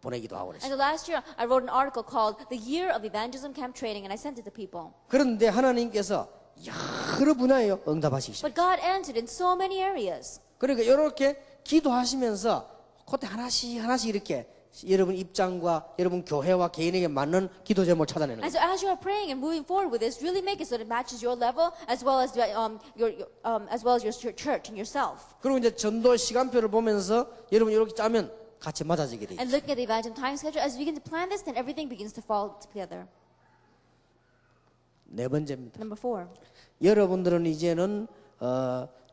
보내기도 하고 And 그랬어요. so last year I wrote an article called The Year of Evangelism Camp Training and I sent it to people. 그런데 하나님께서 여러 분야에 응답하시죠. But God answered in so many areas. 그러니까 이렇게 기도하시면서 그때 하나씩 이렇게 여러분 입장과 여러분 교회와 개인에게 맞는 기도 제목을 찾아내는 And 거예요. so as you are praying and moving forward with this, really make it so that it matches your level as well as your church and yourself. 그리고 이제 전도 시간표를 보면서 여러분 이렇게 짜면 같이 맞아지게 돼요. And looking at the evangelism time schedule, as we begin to plan this, then everything begins to fall together. 네 번째입니다. Number 4. 여러분들은 이제는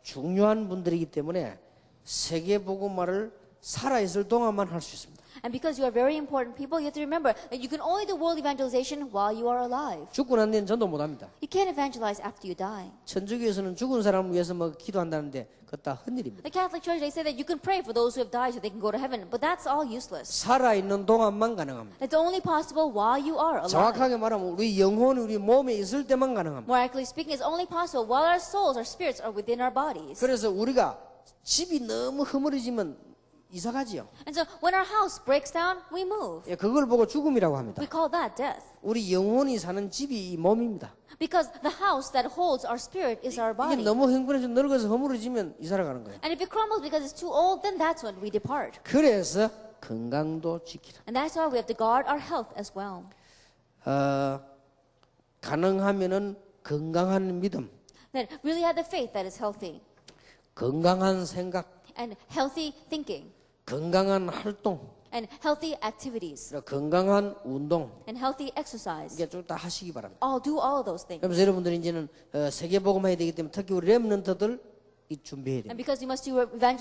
중요한 분들이기 때문에 세계 복음화를 살아있을 동안만 할 수 있습니다. And because you are very important people, you have to remember that you can only do world evangelization while you are alive. 죽고 난 뒤엔 전도 못합니다. You can't evangelize after you die. 천주교에서는 죽은 사람을 위해서 뭐 기도한다는데 그것 다 헛일입니다. The Catholic Church, they say that you can pray for those who have died so they can go to heaven, but that's all useless. 살아있는 동안만 가능합니다. It's only possible while you are alive. 정확하게 말하면 우리 영혼이 우리 몸에 있을 때만 가능합니다. More accurately speaking, it's only possible while our souls, our spirits are within our bodies. 그래서 우리가 집이 너무 허물어지면 이사가지요. And so when our house breaks down, we move. 예, 그걸 보고 죽음이라고 합니다. We call that death. 우리 영혼이 사는 집이 이 몸입니다. Because the house that holds our spirit is our 이게 body. 너무 흥분해서 늙어서 허물어지면 이사를 가는 거예요. And if it crumbles because it's too old, then that's when we depart. 그래서 건강도 지키라. And that's why we have to guard our health as well. 가능하면은 건강한 믿음, That really have the faith that is healthy. 건강한 생각, And healthy thinking. 건강한 활동, And healthy activities. 건강한 운동 And healthy exercise. 이게 좀 다 하시기 바랍니다. Do all of those things. 그래서 여러분들이 이제는 세계 복음화해야 되기 때문에 특히 우리 렘넌트들 이 준비해야 됩니다. And because you must do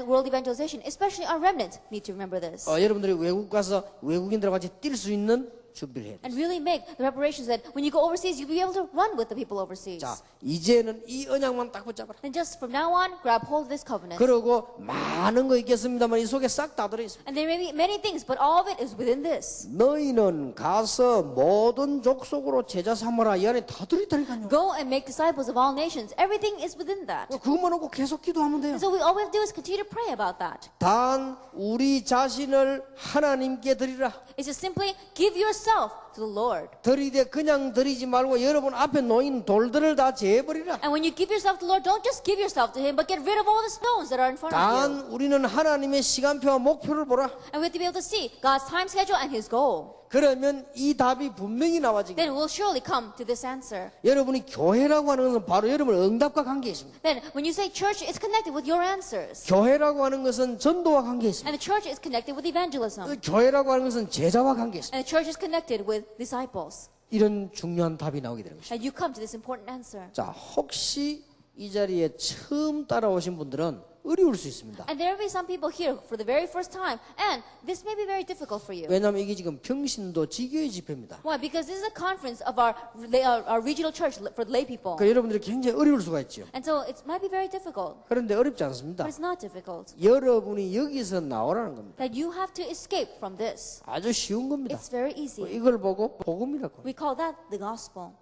world evangelization, especially our remnant need to remember this. 여러분들이 외국 가서 외국인들과 같이 뛸 수 있는 준비를 해야 돼요. And really make the preparations that when you go overseas, you'll be able to run with the people overseas. 자, 이제는 이 언약만 딱 붙잡아라. Then just from now on, grab hold of this covenant. 그러고 많은 거 있겠습니다만 이 속에 싹 다 들어있습니다. And there may be many things, but all of it is within this. 너희는 가서 모든 족속으로 제자 삼으라. 이 안에 다 들어있다니까요. Go and make disciples of all nations. Everything is within that. 그것만 하고 계속 기도하면 돼요. And so all we have to do is continue to pray about that. 단 우리 자신을 하나님께 드리라. It's just simply give yourself to the Lord. 드리되 그냥 드리지 말고 여러분 앞에 놓인 돌들을 다 제해버리라. And when you give yourself to the Lord, don't just give yourself to Him, but get rid of all the stones that are in front of 단 you. 우리는 하나님의 시간표와 목표를 보라. And we have to be able to see God's time schedule and His goal. 그러면 이 답이 분명히 나와지게. Then we'll surely come to this answer. 여러분이 교회라고 하는 것은 바로 여러분 응답과 관계 있습니다. Then when you say church, it's connected with your answers. 교회라고 하는 것은 전도와 관계 있습니다. And the church is connected with evangelism. 교회라고 하는 것은 제자와 관계 있습니다. And the church is connected with disciples. 이런 중요한 답이 나오게 되는 것입니다. And you come to this important answer. 자, 혹시 이 자리에 처음 따라오신 분들은 어려울 수 있습니다. And there will be some people here for the very first time, and this may be very difficult for you. 왜냐하면 이게 지금 평신도 지교의 집회입니다. Why? Because this is a conference of our regional church for the lay people. 그러니까 여러분들이 굉장히 어려울 수가 있죠. And so it might be very difficult, 그런데 어렵지 않습니다. but it's not difficult. 여러분이 여기서 나오라는 겁니다. That you have to escape from this. 아주 쉬운 겁니다. It's very easy. 이걸 보고 복음이라고. We call that the gospel.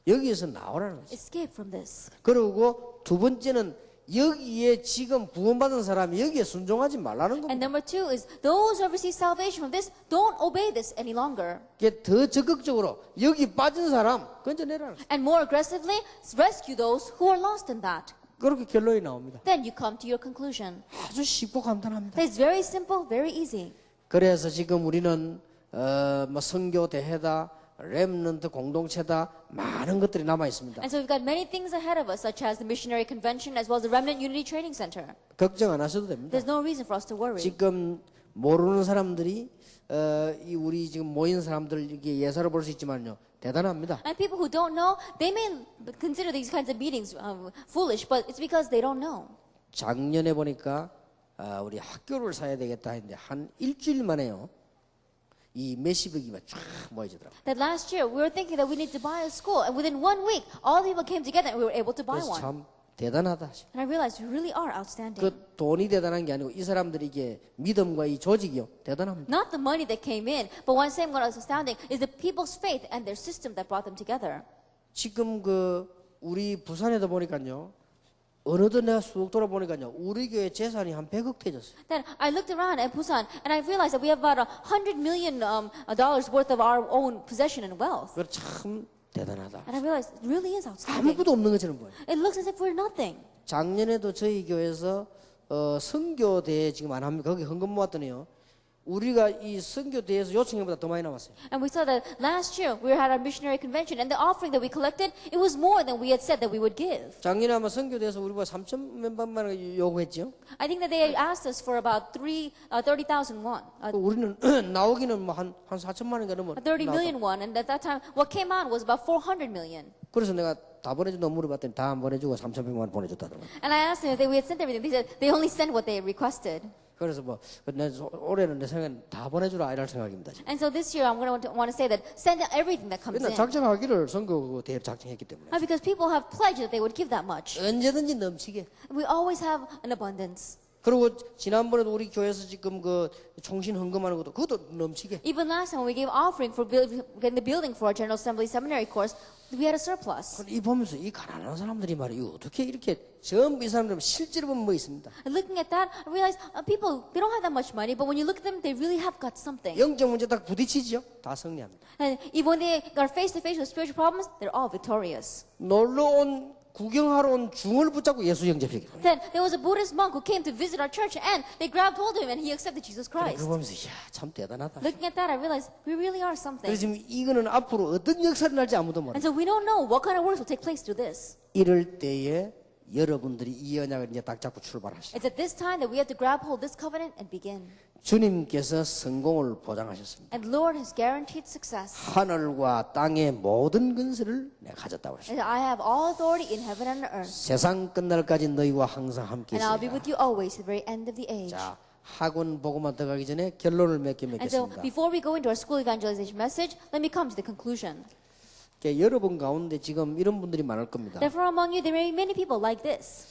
여기에서 나오라는 거죠. Escape from this. 그리고 두 번째는 여기에 지금 구원받은 사람이 여기에 순종하지 말라는 And 겁니다. number two is those who receive salvation from this, don't obey this any longer. 이게 더 적극적으로 여기 빠진 사람 건져내라는 거죠. And more aggressively, rescue those who are lost in that. 그렇게 결론이 나옵니다. Then you come to your conclusion. 아주 쉽고 간단합니다. It's very simple, very easy. 그래서 지금 우리는 뭐 선교 대회다, 렘넌트 공동체다, 많은 것들이 남아 있습니다. And so we've got many things ahead of us, such as the Missionary Convention as well as the Remnant Unity Training Center. 걱정 안 하셔도 됩니다. There's no reason for us to worry. 지금 모르는 사람들이 이 우리 지금 모인 사람들 이게 예사로 볼 수 있지만요, 대단합니다. And people who don't know, they may consider these kinds of meetings foolish, but it's because they don't know. 작년에 보니까 우리 학교를 사야 되겠다 했는데 한 일주일 만에요, 이 몇십억이면 쫙 모여지더라고요. That last year we were thinking that we need to buy a school, and within 1 week, all the people came together and we were able to buy 그래서 one. 참 대단하다. And I realized we really are outstanding. 그 돈이 대단한 게 아니고 이 사람들이 이게 믿음과 이 조직이요 대단합니다. Not the money that came in, but one thing what was astounding is the people's faith and their system that brought them together. 지금 그 우리 부산에도 보니까요, 어느덧 내가 쑥 돌아보니까요, 우리 교회 재산이 한 100억 되졌어요. Then I looked around at Busan and I realized that we have about $100 million worth of our own possession and wealth. 그거 참 대단하다. And I realized it really is outstanding. 아무것도 없는 것처럼 보여요. It looks as if we're nothing. 작년에도 저희 교회에서 선교대회 지금 안 합니다. 거기 헌금 모았더니요, 우리가 이 선교대회에서 요청한 것보다 더 많이 남았어요. And we saw that last year we had our missionary convention and the offering that we collected, it was more than we had said that we would give. 작년에 아마 선교대회에서 우리가 3천 몇백만 원 요구했죠. I think that they asked us for about 30,000 won. 우리는 나오기는 뭐 한 4천만 원인가 넘어. 30 million won, and at that time, what came out was about 400 million. 그래서 내가 다 보내준다고 물어봤더니 다 안 보내주고 3,100만 원 보내줬다더라고요. And I asked them if we had sent everything. They said they only sent what they had requested. 그래서 뭐 올해는 내 생각엔 다 보내주라 이럴 생각입니다. 지금. And so this year, I'm going to want to say that send everything that comes 맨날 in. 작정하기를 선거 대회 작정했기 때문에 Because people have pledged that they would give that much. 언제든지 넘치게. We always have an abundance. 그리고 지난번에도 우리 교회에서 지금 그 총신 헌금하는 것도 그것도 넘치게. Even last time when we gave offering for getting the building for our General Assembly Seminary course, we had a surplus. 이 보면서 이 가난한 사람들이 말이에요, 어떻게 이렇게 전부 이 사람들은 실제로 보면 뭐 있습니다. And looking at that, I realized people, they don't have that much money, but when you look at them, they really have got something. 영적 문제 딱 부딪히죠, 다 승리합니다. And even when they are face to face with spiritual problems, they're all victorious. 놀러 온 구경하러 온 중을 붙잡고 예수 영접했기 때문에. Then there was a Buddhist monk who came to visit our church, and they grabbed hold of him, and he accepted Jesus Christ. 그거 보면서 참 대단하다. Looking at that, I realized we really are something. 그래서 지금 이거는 앞으로 어떤 역사를 날지 아무도 몰라. And so we don't know what kind of works will take place through this. 이럴 때에 여러분들이 이 언약을 이제 딱 잡고 출발하시죠. It's at this time that we have to grab hold of this covenant and begin. 주님께서 성공을 보장하셨습니다. And the Lord has guaranteed success. 하늘과 땅의 모든 근세를 내가 가졌다고 하셨습니다. And I have all authority in heaven and on earth. 세상 끝날까지 너희와 항상 함께 And I'll be 있으리라. with you always to the very end of the age. 자, 학원 보고만 들어가기 전에 결론을 몇 개 And so 맺겠습니다. before we go into our school evangelization message, let me come to the conclusion. 그러니까 여러분 가운데 지금 이런 분들이 많을 겁니다. Therefore, among you, there may be many people like this.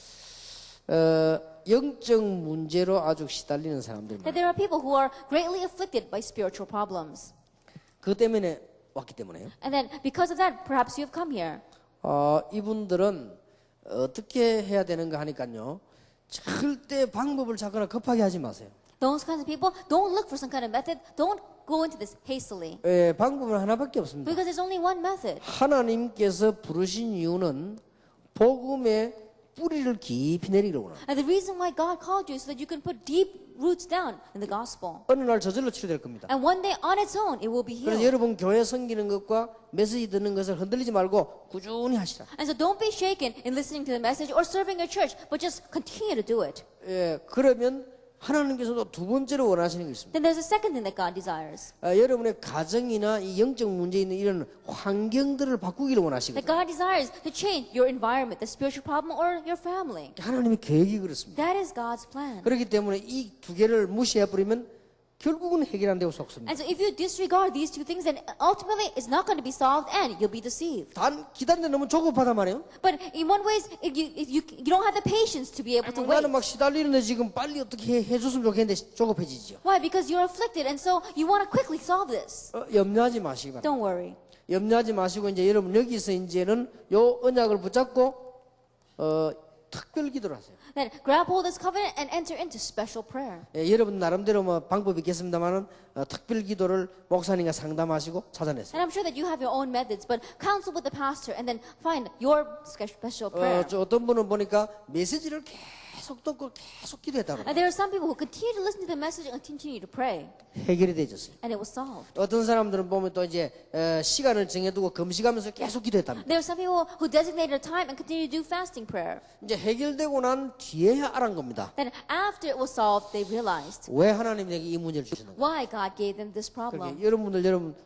영적 문제로 아주 시달리는 사람들 That 많아요. there are people who are greatly afflicted by spiritual problems. 그 때문에 왔기 때문에요. And then because of that, perhaps you have come here. 이분들은 어떻게 해야 되는가 하니까요. 절대 방법을 찾거나 급하게 하지 마세요. Those kinds of people, don't look for some kind of method. Don't go into this hastily. 방법은 하나밖에 없습니다. Because there's only one method. 하나님께서 부르신 이유는 복음의 뿌리를 깊이 내리려구나. And the reason why God called you is so that you can put deep roots down in the gospel. 어느 날 저절로 치료될 겁니다. And one day on its own, it will be 그래서 healed. 여러분 교회 섬기는 것과 메시지 듣는 것을 흔들리지 말고 꾸준히 하시라. And so don't be shaken in listening to the message or serving your church, but just continue to do it. 그러면 하나님께서도 두 번째로 원하시는 게 있습니다. Then there's a second thing that God desires. 여러분의 가정이나 이 영적 문제 있는 이런 환경들을 바꾸기를 That 원하시거든요. God desires to change your environment, the spiritual problem, or your family. 하나님의 계획이 그렇습니다. That is God's plan. 그렇기 때문에 이 두 개를 무시해 버리면 결국은 해결 안 되고 속습니다. And so if you disregard these two things, then ultimately it's not going to be solved and you'll be deceived. 단 기다리는데 너무 조급하단 말이에요. But in one ways, if you don't have the patience to be able to wait. 나는 막 시달리는데 지금 빨리 어떻게 해줬으면 좋겠는데 조급해지죠. Why? Because you're afflicted and so you want to quickly solve this. 염려하지 마시기 바랍니다. Don't worry. 염려하지 마시고 이제 여러분 여기서 이제는 요 언약을 붙잡고 특별 기도를 하세요. Then grab hold of this covenant and enter into special prayer. 여러분 나름대로 뭐 방법이 있겠습니다만은 특별 기도를 목사님과 상담하시고 찾아내세요. And I'm sure that you have your own methods, but counsel with the pastor and then find your special prayer. 어떤 분은 보니까 메시지를 계속 듣고 계속 기도했다고 And there are some people who continue to listen to the message and continue to pray, 해결이 되졌어요. and it was solved. 어떤 사람들은 보면 또 이제 시간을 정해두고 금식하면서 계속 기도했답니다. There are some people who designated a time and continue to do fasting prayer. 이제 해결되고 난 뒤에야 알은 겁니다. Then after it was solved, they realized 왜 하나님에게 이 문제를 주시는가? why God gave them this 그렇게 problem. 여러분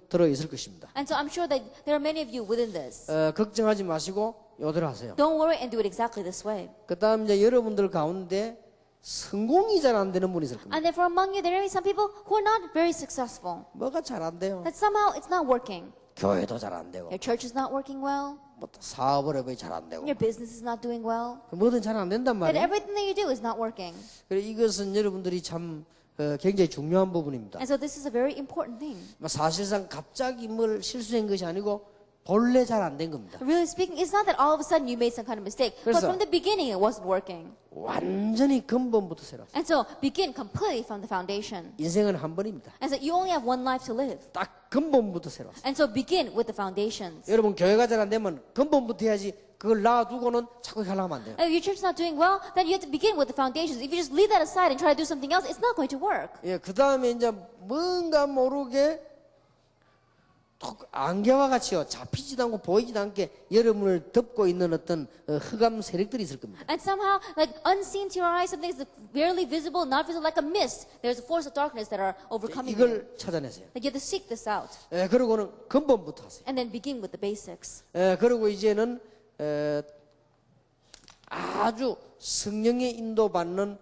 들어 있을 것입니다. And so I'm sure that there are many of you within this. 걱정하지 마시고 요대로 하세요. Don't worry and do it exactly this way. 그다음 이제 여러분들 가운데 성공이 잘 안 되는 분이 있을 겁니다. And therefore among you, there may be some people who are not very successful. 뭐가 잘 안 돼요? That somehow it's not working. 교회도 잘 안 되고, Your church is not working well. 뭐 사업을 해봐야 잘 안 되고, Your business is not doing well. 뭐든 잘 안 된단 That 말이에요. everything that you do is not working. 그래 이것은 여러분들이 참 굉장히 중요한 부분입니다. And so this is a very important thing. 사실상 갑자기 뭘 실수한 것이 아니고 본래 잘 안 된 겁니다. Really speaking, it's not that all of a sudden you made some kind of mistake, but 그래서- from the beginning it wasn't working. 완전히 근본부터 새로. And so begin completely from the foundation. 인생은 한 번입니다. And so you only have one life to live. 딱 근본부터 새로. And so begin with the foundations. 여러분 교회가 잘 안 되면 근본부터 해야지 그걸 놔두고는 자꾸 하려면 안 돼요. And if your church is not doing well, then you have to begin with the foundations. If you just leave that aside and try to do something else, it's not going to work. 그 다음에 이제 뭔가 모르게 또 안개와 같이요 잡히지도 않고 보이지도 않게 여러분을 덮고 있는 어떤 흑암 세력들이 있을 겁니다. And somehow, like unseen to your eyes, something is barely visible, not visible, like a mist. There's a force of darkness that are overcoming you. 이걸 찾아내세요. Like you have to seek this out. 그러고는 근본부터 하세요. And then begin with the basics. 그리고 이제는 아주 성령의 인도받는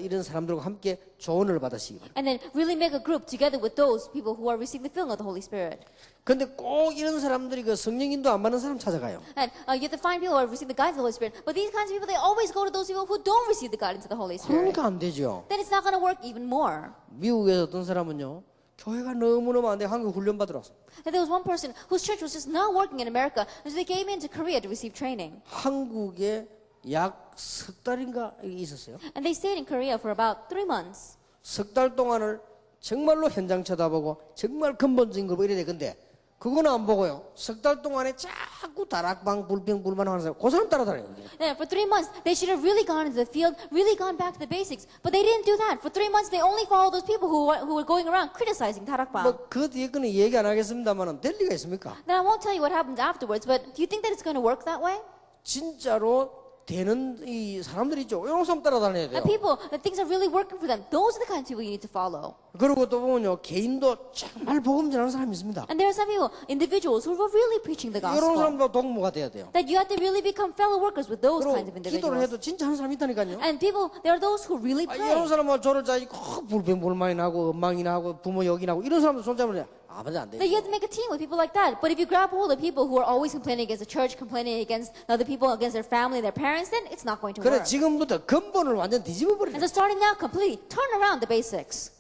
이런 사람들과 함께 조언을 받으시기 바랍니다. And then really make a group together with those people who are receiving the filling of the Holy Spirit. 근데 꼭 이런 사람들이 그 성령 인도 안 받는 사람 찾아가요. And you have to find people who are receiving the guidance of the Holy Spirit. But these kinds of people, they always go to those people who don't receive the guidance of the Holy Spirit. 그러니까 안 되죠. Then it's not going to work even more. 미국에서 어떤 사람은요. 교회가 너무너무 안 돼. 한국 훈련 받으러 왔어. And there was one person whose church was just not working in America. And so they came into Korea to receive training. 한국에 약 석 달인가 있었어요. And they stayed in Korea for about 3 months. 석 달 동안을 정말로 현장 쳐다보고 정말 근본적인 걸 이래야 돼. 근데 그거는 안 보고요. 석 달 동안에 자꾸 다락방 불평 불만하는 사람 그 사람 따라다녀요. Then for 3 months, they should have really gone into the field, really gone back to the basics. But they didn't do that. For 3 months, they only followed those people who were going around criticizing Tarakbang. 뭐그 뒤에 거는 얘기 안 하겠습니다만은 될 리가 있습니까? Then I won't tell you what happens afterwards, but do you think that it's going to work that way? 진짜로 되는 이 사람들이 있죠. 이런 사람 따라다녀야 돼요. And people, the things are really working for them. Those are the kind of people you need to follow. 그리고 또 보면요, 개인도 정말 복음 전하는 사람이 있습니다. And there are some people, individuals, who are really preaching the 이런 gospel. 사람도 동무가 돼야 돼요. That you have to really become fellow workers with those kinds of 그리고 기도를 individuals. 해도 진짜 하는 사람이 있다니까요. And people, there are those who really pray. 이런 사람은 저를 자기 불평불만이나 하고 엉망이나 하고 부모 욕이나 하고 이런 사람들 손잡으면 아무도 안 돼요. That you have to make a team with people like that. But if you grab hold of people who are always complaining against the church, complaining against other people, against their family, their parents, then it's not going to 그래 work. 지금부터 근본을 완전 뒤집어 버려. And so starting now, completely turn around the basics.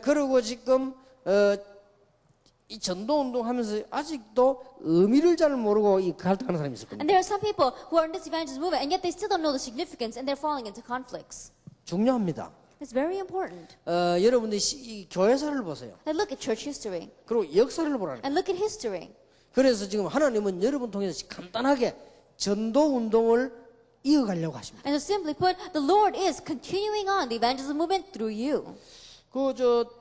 그리고 지금 이 전도 운동하면서 아직도 의미를 잘 모르고 이 갈등하는 사람이 있을 겁니다. And there are some people who are in this evangelist movement, and yet they still don't know the significance, and they're falling into conflicts. 중요합니다. It's very important. 여러분들이 이 교회사를 보세요. And look at church history. 그리고 역사를 보라는 거예요. And look at history. 그래서 지금 하나님은 여러분 통해서 간단하게 전도 운동을 이어가려고 하십니다. And so simply put, the Lord is continuing on the evangelism movement through you.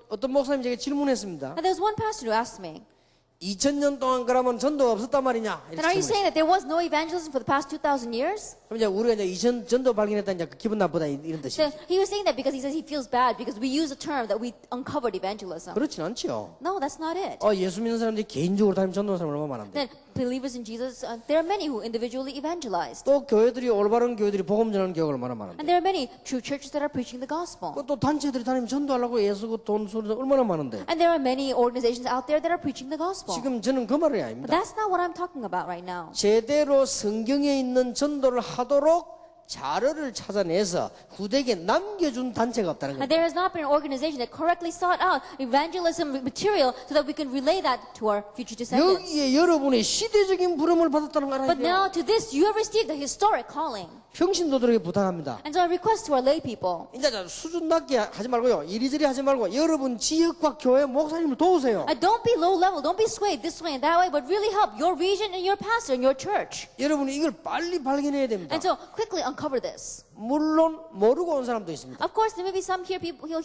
어떤 목사님이 제게 질문했습니다. And there was one pastor who asked me, 2000년 동안 그러면 전도가 없었단 말이냐? then are you saying that there was no evangelism for the past 2,000 years? 그럼 이제 우리가 이제 전도 발견했다 이제 기분 나쁘다 이런 뜻이죠. So he was saying that because he says he feels bad because we use a term that we uncovered evangelism. 그렇진 않죠. No, that's not it. 예수 믿는 사람들이 개인적으로 다니면 전도하는 사람 얼마나 많은데. Then believers in Jesus, there are many who individually evangelized. 또 교회들이 올바른 교회들이 복음 전하는 교회가 얼마나 많은데. And there are many true churches that are preaching the gospel. 또 단체들이 다니면 전도하려고 애쓰고 돈 쓰는 얼마나 많은데. And there are many organizations out there that are preaching the gospel. 지금 저는 그 말이 But 아닙니다. that's not what I'm talking about right now. 제대로 성경에 있는 전도를 하도록 자료를 찾아내서 후대에게 남겨준 단체가 없다는 And 거예요. there has not been an organization that correctly sought out evangelism material so that we can relay that to our future descendants. 여기에 여러분의 시대적인 부름을 받았다는 거 But now 알아야 돼요. to this you have received a historic calling. 평신도들에게 부탁합니다. And so I request to our lay people. 이제 수준 낮게 하지 말고요. 이리저리 하지 말고 여러분 지역과 교회 목사님을 도우세요. Don't be low level, don't be swayed this way and that way, but really help your region and your pastor and your church. 여러분이 이걸 빨리 발견해야 됩니다. And so quickly uncover this. 물론 모르고 온 사람도 있습니다. Of course, there may be some here people who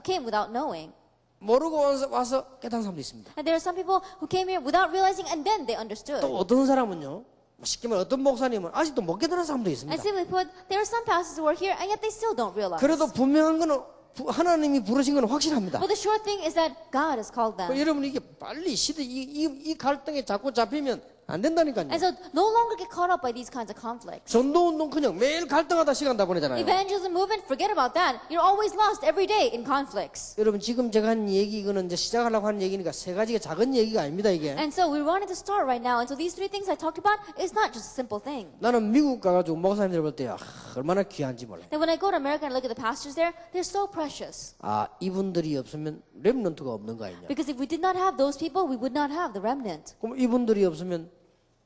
came without knowing. 모르고 와서 깨달은 사람도 있습니다. And there are some people who came here without realizing and then they understood. 또 어떤 사람은요. 쉽게 말해 어떤 목사님은 아직도 못 깨달은 사람도 And 있습니다. simply put, there are some pastors who are here and yet they still don't realize. 그래도 분명한 거는 하나님이 부르신 건 확실합니다. But the sure thing is that God has called them. 여러분 이게 빨리 시대 이 갈등에 자꾸 잡히면 안 된다니까요. And so no longer get caught up by these kinds of conflicts. 전도 운동 그냥 매일 갈등하다 시간 다 보내잖아요. Evangelism movement, forget about that. You're always lost every day in conflicts. 여러분 지금 제가 한 얘기 이거는 이제 시작하려고 하는 얘기니까 세 가지가 작은 얘기가 아닙니다 이게. And so we wanted to start right now. And so these three things I talked about is not just a simple thing. 나는 미국 가가지고 목사님들 볼 때 얼마나 귀한지 몰라. Then when I go to America and look at the pastors there, they're so precious. 이분들이 없으면 렘넌트가 없는 거 아니냐. Because if we did not have those people, we would not have the remnant. 그럼 이분들이 없으면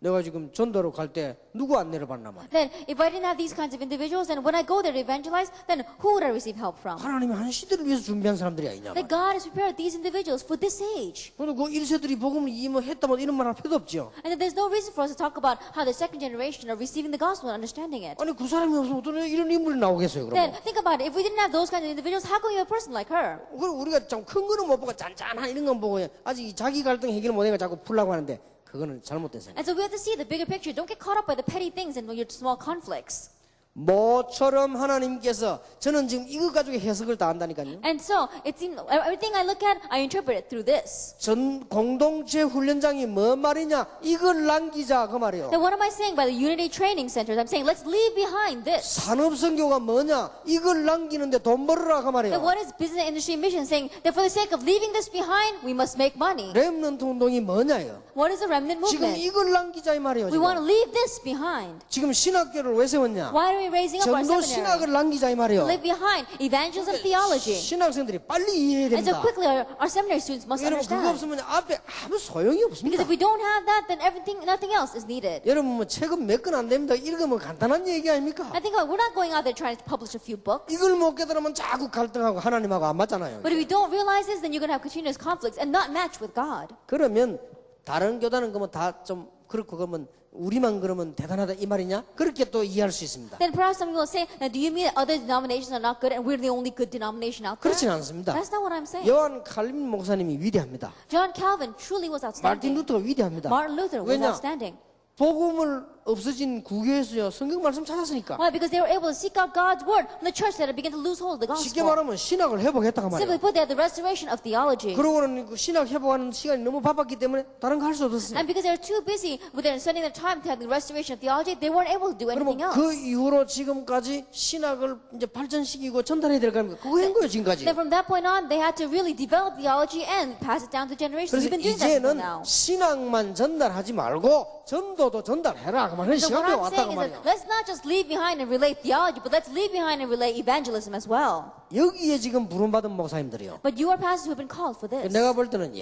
내가 지금 전도로 갈 때 누구 안내를 받나 말이야. Then if I didn't have these kinds of individuals, then when I go there to evangelize, then who would I receive help from? 하나님이 한 시대를 위해서 준비한 사람들이 아니냐. That God has prepared these individuals for this age. 그런데 그 1세들이 복음을 했다면 이런 말 할 필요도 없죠. And then there's no reason for us to talk about how the second generation are receiving the gospel and understanding it. 아니 그 사람이 없으면 어떤 이런 인물이 나오겠어요 Then 그러면. think about it. If we didn't have those kinds of individuals, how can we have a person like her? 그리고 우리가 좀 큰 거는 못 보고 잔잔한 이런 건 보고 아직 이 자기 갈등 해결 못해가 자꾸 풀라고 하는데 그거는 잘못된 생각. And so we have to see the bigger picture. Don't get caught up by the petty things and your small conflicts. 모처럼 하나님께서 저는 지금 이거 가지고 해석을 다 한다니까요. And so it seems everything I look at, I interpret it through this. 전 공동체 훈련장이 뭐 말이냐? 이걸 남기자 그 말이에요. Then what am I saying by the Unity Training Centers? I'm saying let's leave behind this. 산업선교가 뭐냐? 이걸 남기는데 돈 벌으라 그 Then 말이에요. what is business and industry mission? Saying that for the sake of leaving this behind, we must make money. 렘넌트 운동이 뭐냐요? What is a remnant 지금 movement? 이걸 남기자 이 말이에요. We want to 지금, leave this behind. 지금 신학교를 왜 세웠냐? Why are we raising up our 전도 seminary? 신학을 남기자 이 말이에요. Leave behind evangelism theology. 신학생들이 빨리 이해해야 And so 됩니다. quickly our seminary students must 여러분 그거 understand. 없으면 앞에 아무 소용이 Because 없습니다. if we don't have that, then nothing else is needed. 여러분 뭐 책은 몇 권 안 됩니다. 읽으면 간단한 얘기 아닙니까? I think we're not going out there trying to publish a few books. 이걸 못 깨달으면 자꾸 갈등하고 하나님하고 안 맞잖아요. But if we don't realize this, then you're going to have continuous conflicts and not match with God. 그러면 다른 교단은 그러면 다 좀 그렇고 그러면 우리만 그러면 대단하다 이 말이냐? 그렇게 또 이해할 수 있습니다. Then perhaps some people will say, do you mean that other denominations are not good and we're the only good denomination out there? 그렇지는 않습니다. That's not what I'm saying. 요한 칼빈 목사님이 위대합니다. John Calvin truly was 마틴 outstanding. 루터가 위대합니다. Martin Luther was 왜냐? outstanding. 복음을 없어진 구교에서요 성경 말씀 찾았으니까. Why? Because they were able to seek out God's word from the church that had begun to lose hold of the 쉽게 gospel. 말하면 신학을 회복했다고 Simply 말이에요. put, they had the restoration of theology. 그러고는 그 신학 회복하는 시간이 너무 바빴기 때문에 다른 거 할 수 없었어요. And because they were too busy with their spending their time to have the restoration of theology, they weren't able to do anything 그러면 else. 그 이후로 지금까지 신학을 이제 발전시키고 전달해야 될 거 아닙니까? 그거 한 거예요 지금까지. Then from that point on, they had to really develop theology and pass it down to generations. 그래서 We've been doing that until 이제는 now. 신학만 전달하지 말고 전도도 전달해라 그 말은 So what 시간이 I'm 왔다고 saying is 말이에요. that let's not just leave behind and relate theology, but let's leave behind and relate evangelism as well. 여기에 지금 부름받은 목사님들이요. But you are pastors who have been called for this. 내가 볼 때는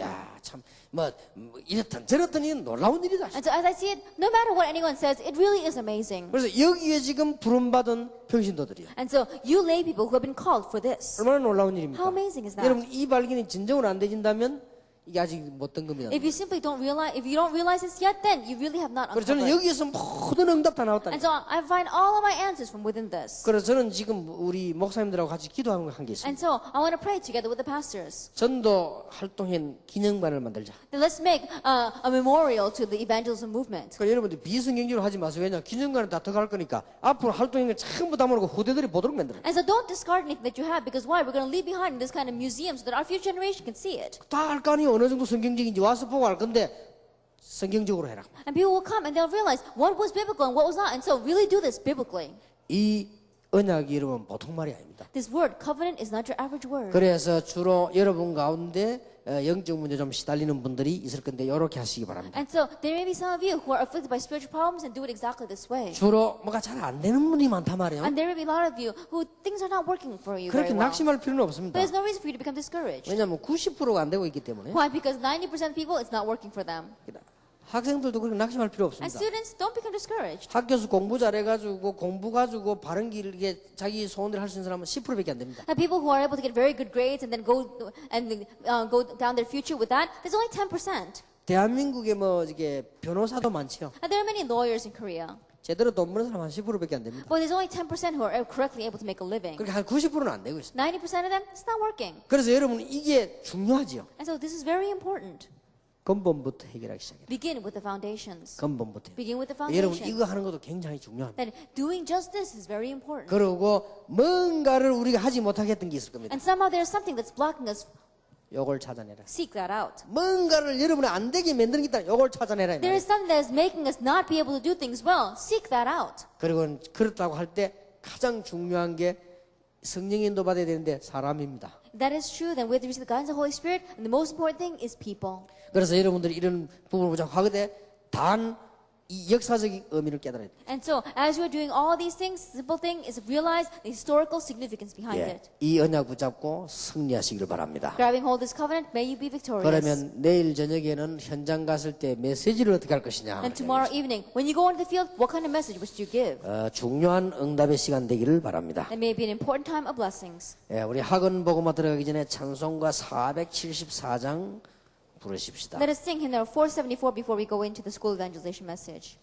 참 이렇든 저렇든 이 놀라운 일이다. And so as I see it, no matter what anyone says, it really is amazing. 그래서 여기에 지금 부름받은 평신도들이요. And so you lay people who have been called for this. 얼마나 놀라운 일입니까? How amazing is that? 여러분 이 발견이 진정으로 안 되진다면 이게 아직 못된 겁니다. If you simply don't realize, if you don't realize this yet, then you really have not 그래서 저는 uncovered. 여기에서 모든 응답 다 나왔다니까. And so I find all of my answers from within this. 그래서 저는 지금 우리 목사님들하고 같이 기도하는 거 한 게 있습니다. And so I want to pray together with the pastors. 전도 활동엔 기념관을 만들자. Then let's make a memorial to the evangelism movement. 그러니까 여러분들 비성경적으로 하지 마세요. 왜냐 기념관은 다 들어갈 거니까 앞으로 활동행을 전부 담아놓고 후대들이 보도록 만들어. And so don't discard anything that you have, because why? We're going to leave behind this kind of museum so that our future generation can see it. 다 알 거 아니에요. 어느 정도 성경적인지 와서 보고 알 건데 성경적으로 해라. And people will come and they'll realize what was biblical and what was not. And so really do this biblically. 이 언약이 여러분 보통 말이 아닙니다. This word, covenant, is not your average word. 그래서 주로 여러분 가운데 영적 문제 좀 시달리는 분들이 있을 건데 이렇게 하시기 바랍니다. And so there may be some of you who are afflicted by spiritual problems and do it exactly this way. 주로 뭐가 잘 안 되는 분이 많단 말이에요. And there may be a lot of you who things are not working for you 그렇게 very well. 낙심할 필요는 없습니다. But there's no reason for you to become discouraged. 왜냐하면 90%가 안 되고 있기 때문에 Why? Because 90% of people, it's not working for them. 학생들도 그렇게 낙심할 필요 And 없습니다. students, don't become discouraged. 학교에서 공부 잘해가지고 공부 가지고 바른 길게 자기 소원대로 할 수 있는 사람은 10%밖에 안 됩니다. And people who are able to get very good grades and then go down their future with that, there's only 10%. 대한민국에 뭐 이게 변호사도 많죠. And there are many lawyers in Korea. 제대로 돈 버는 사람 한 10%밖에 안 됩니다. But there's only 10% who are correctly able to make a living. 그러니까 한 90%는 안 되고 있습니다. 90% of them, it's not working. 그래서 여러분 이게 중요하지요. And so this is very important. 근본부터 해결하기 시작해요. Begin with the foundations. 근본부터. Begin with the 여러분 foundations. 이거 하는 것도 굉장히 중요합니다. That doing just this is very important. 그리고 뭔가를 우리가 하지 못하게 했던 게 있을 겁니다. And somehow there's something that's blocking us. 요걸 찾아내라. Seek that out. 뭔가를 여러분이 안 되게 만드는 게 있다. 요걸 찾아내라. 이 There 말이에요. is something that is making us not be able to do things well. Seek that out. 그리고 그렇다고 할 때 가장 중요한 게 성령 인도 받아야 되는데 사람입니다. That is true. Then we have to receive the guidance of the Holy Spirit. And the most important thing is people. 그래서 여러분들이 이런 부분을 보자 하거든 단 이 역사적인 의미를 깨달아야 돼. And so, as you are doing all these things, the simple thing is to realize the historical significance behind 예, it. 이 언약 붙잡고 승리하시기를 바랍니다. Grabbing hold of this covenant, may you be victorious. 그러면 내일 저녁에는 현장 갔을 때 메시지를 어떻게 할 것이냐. And tomorrow evening, when you go into the field, what kind of message would you give? 중요한 응답의 시간 되기를 바랍니다. That may be an important time of blessings. 예, 우리 학원 복음화 들어가기 전에 찬송가 474장 부르십시다. Let us sing hymn number 474 before we go into the school evangelization message.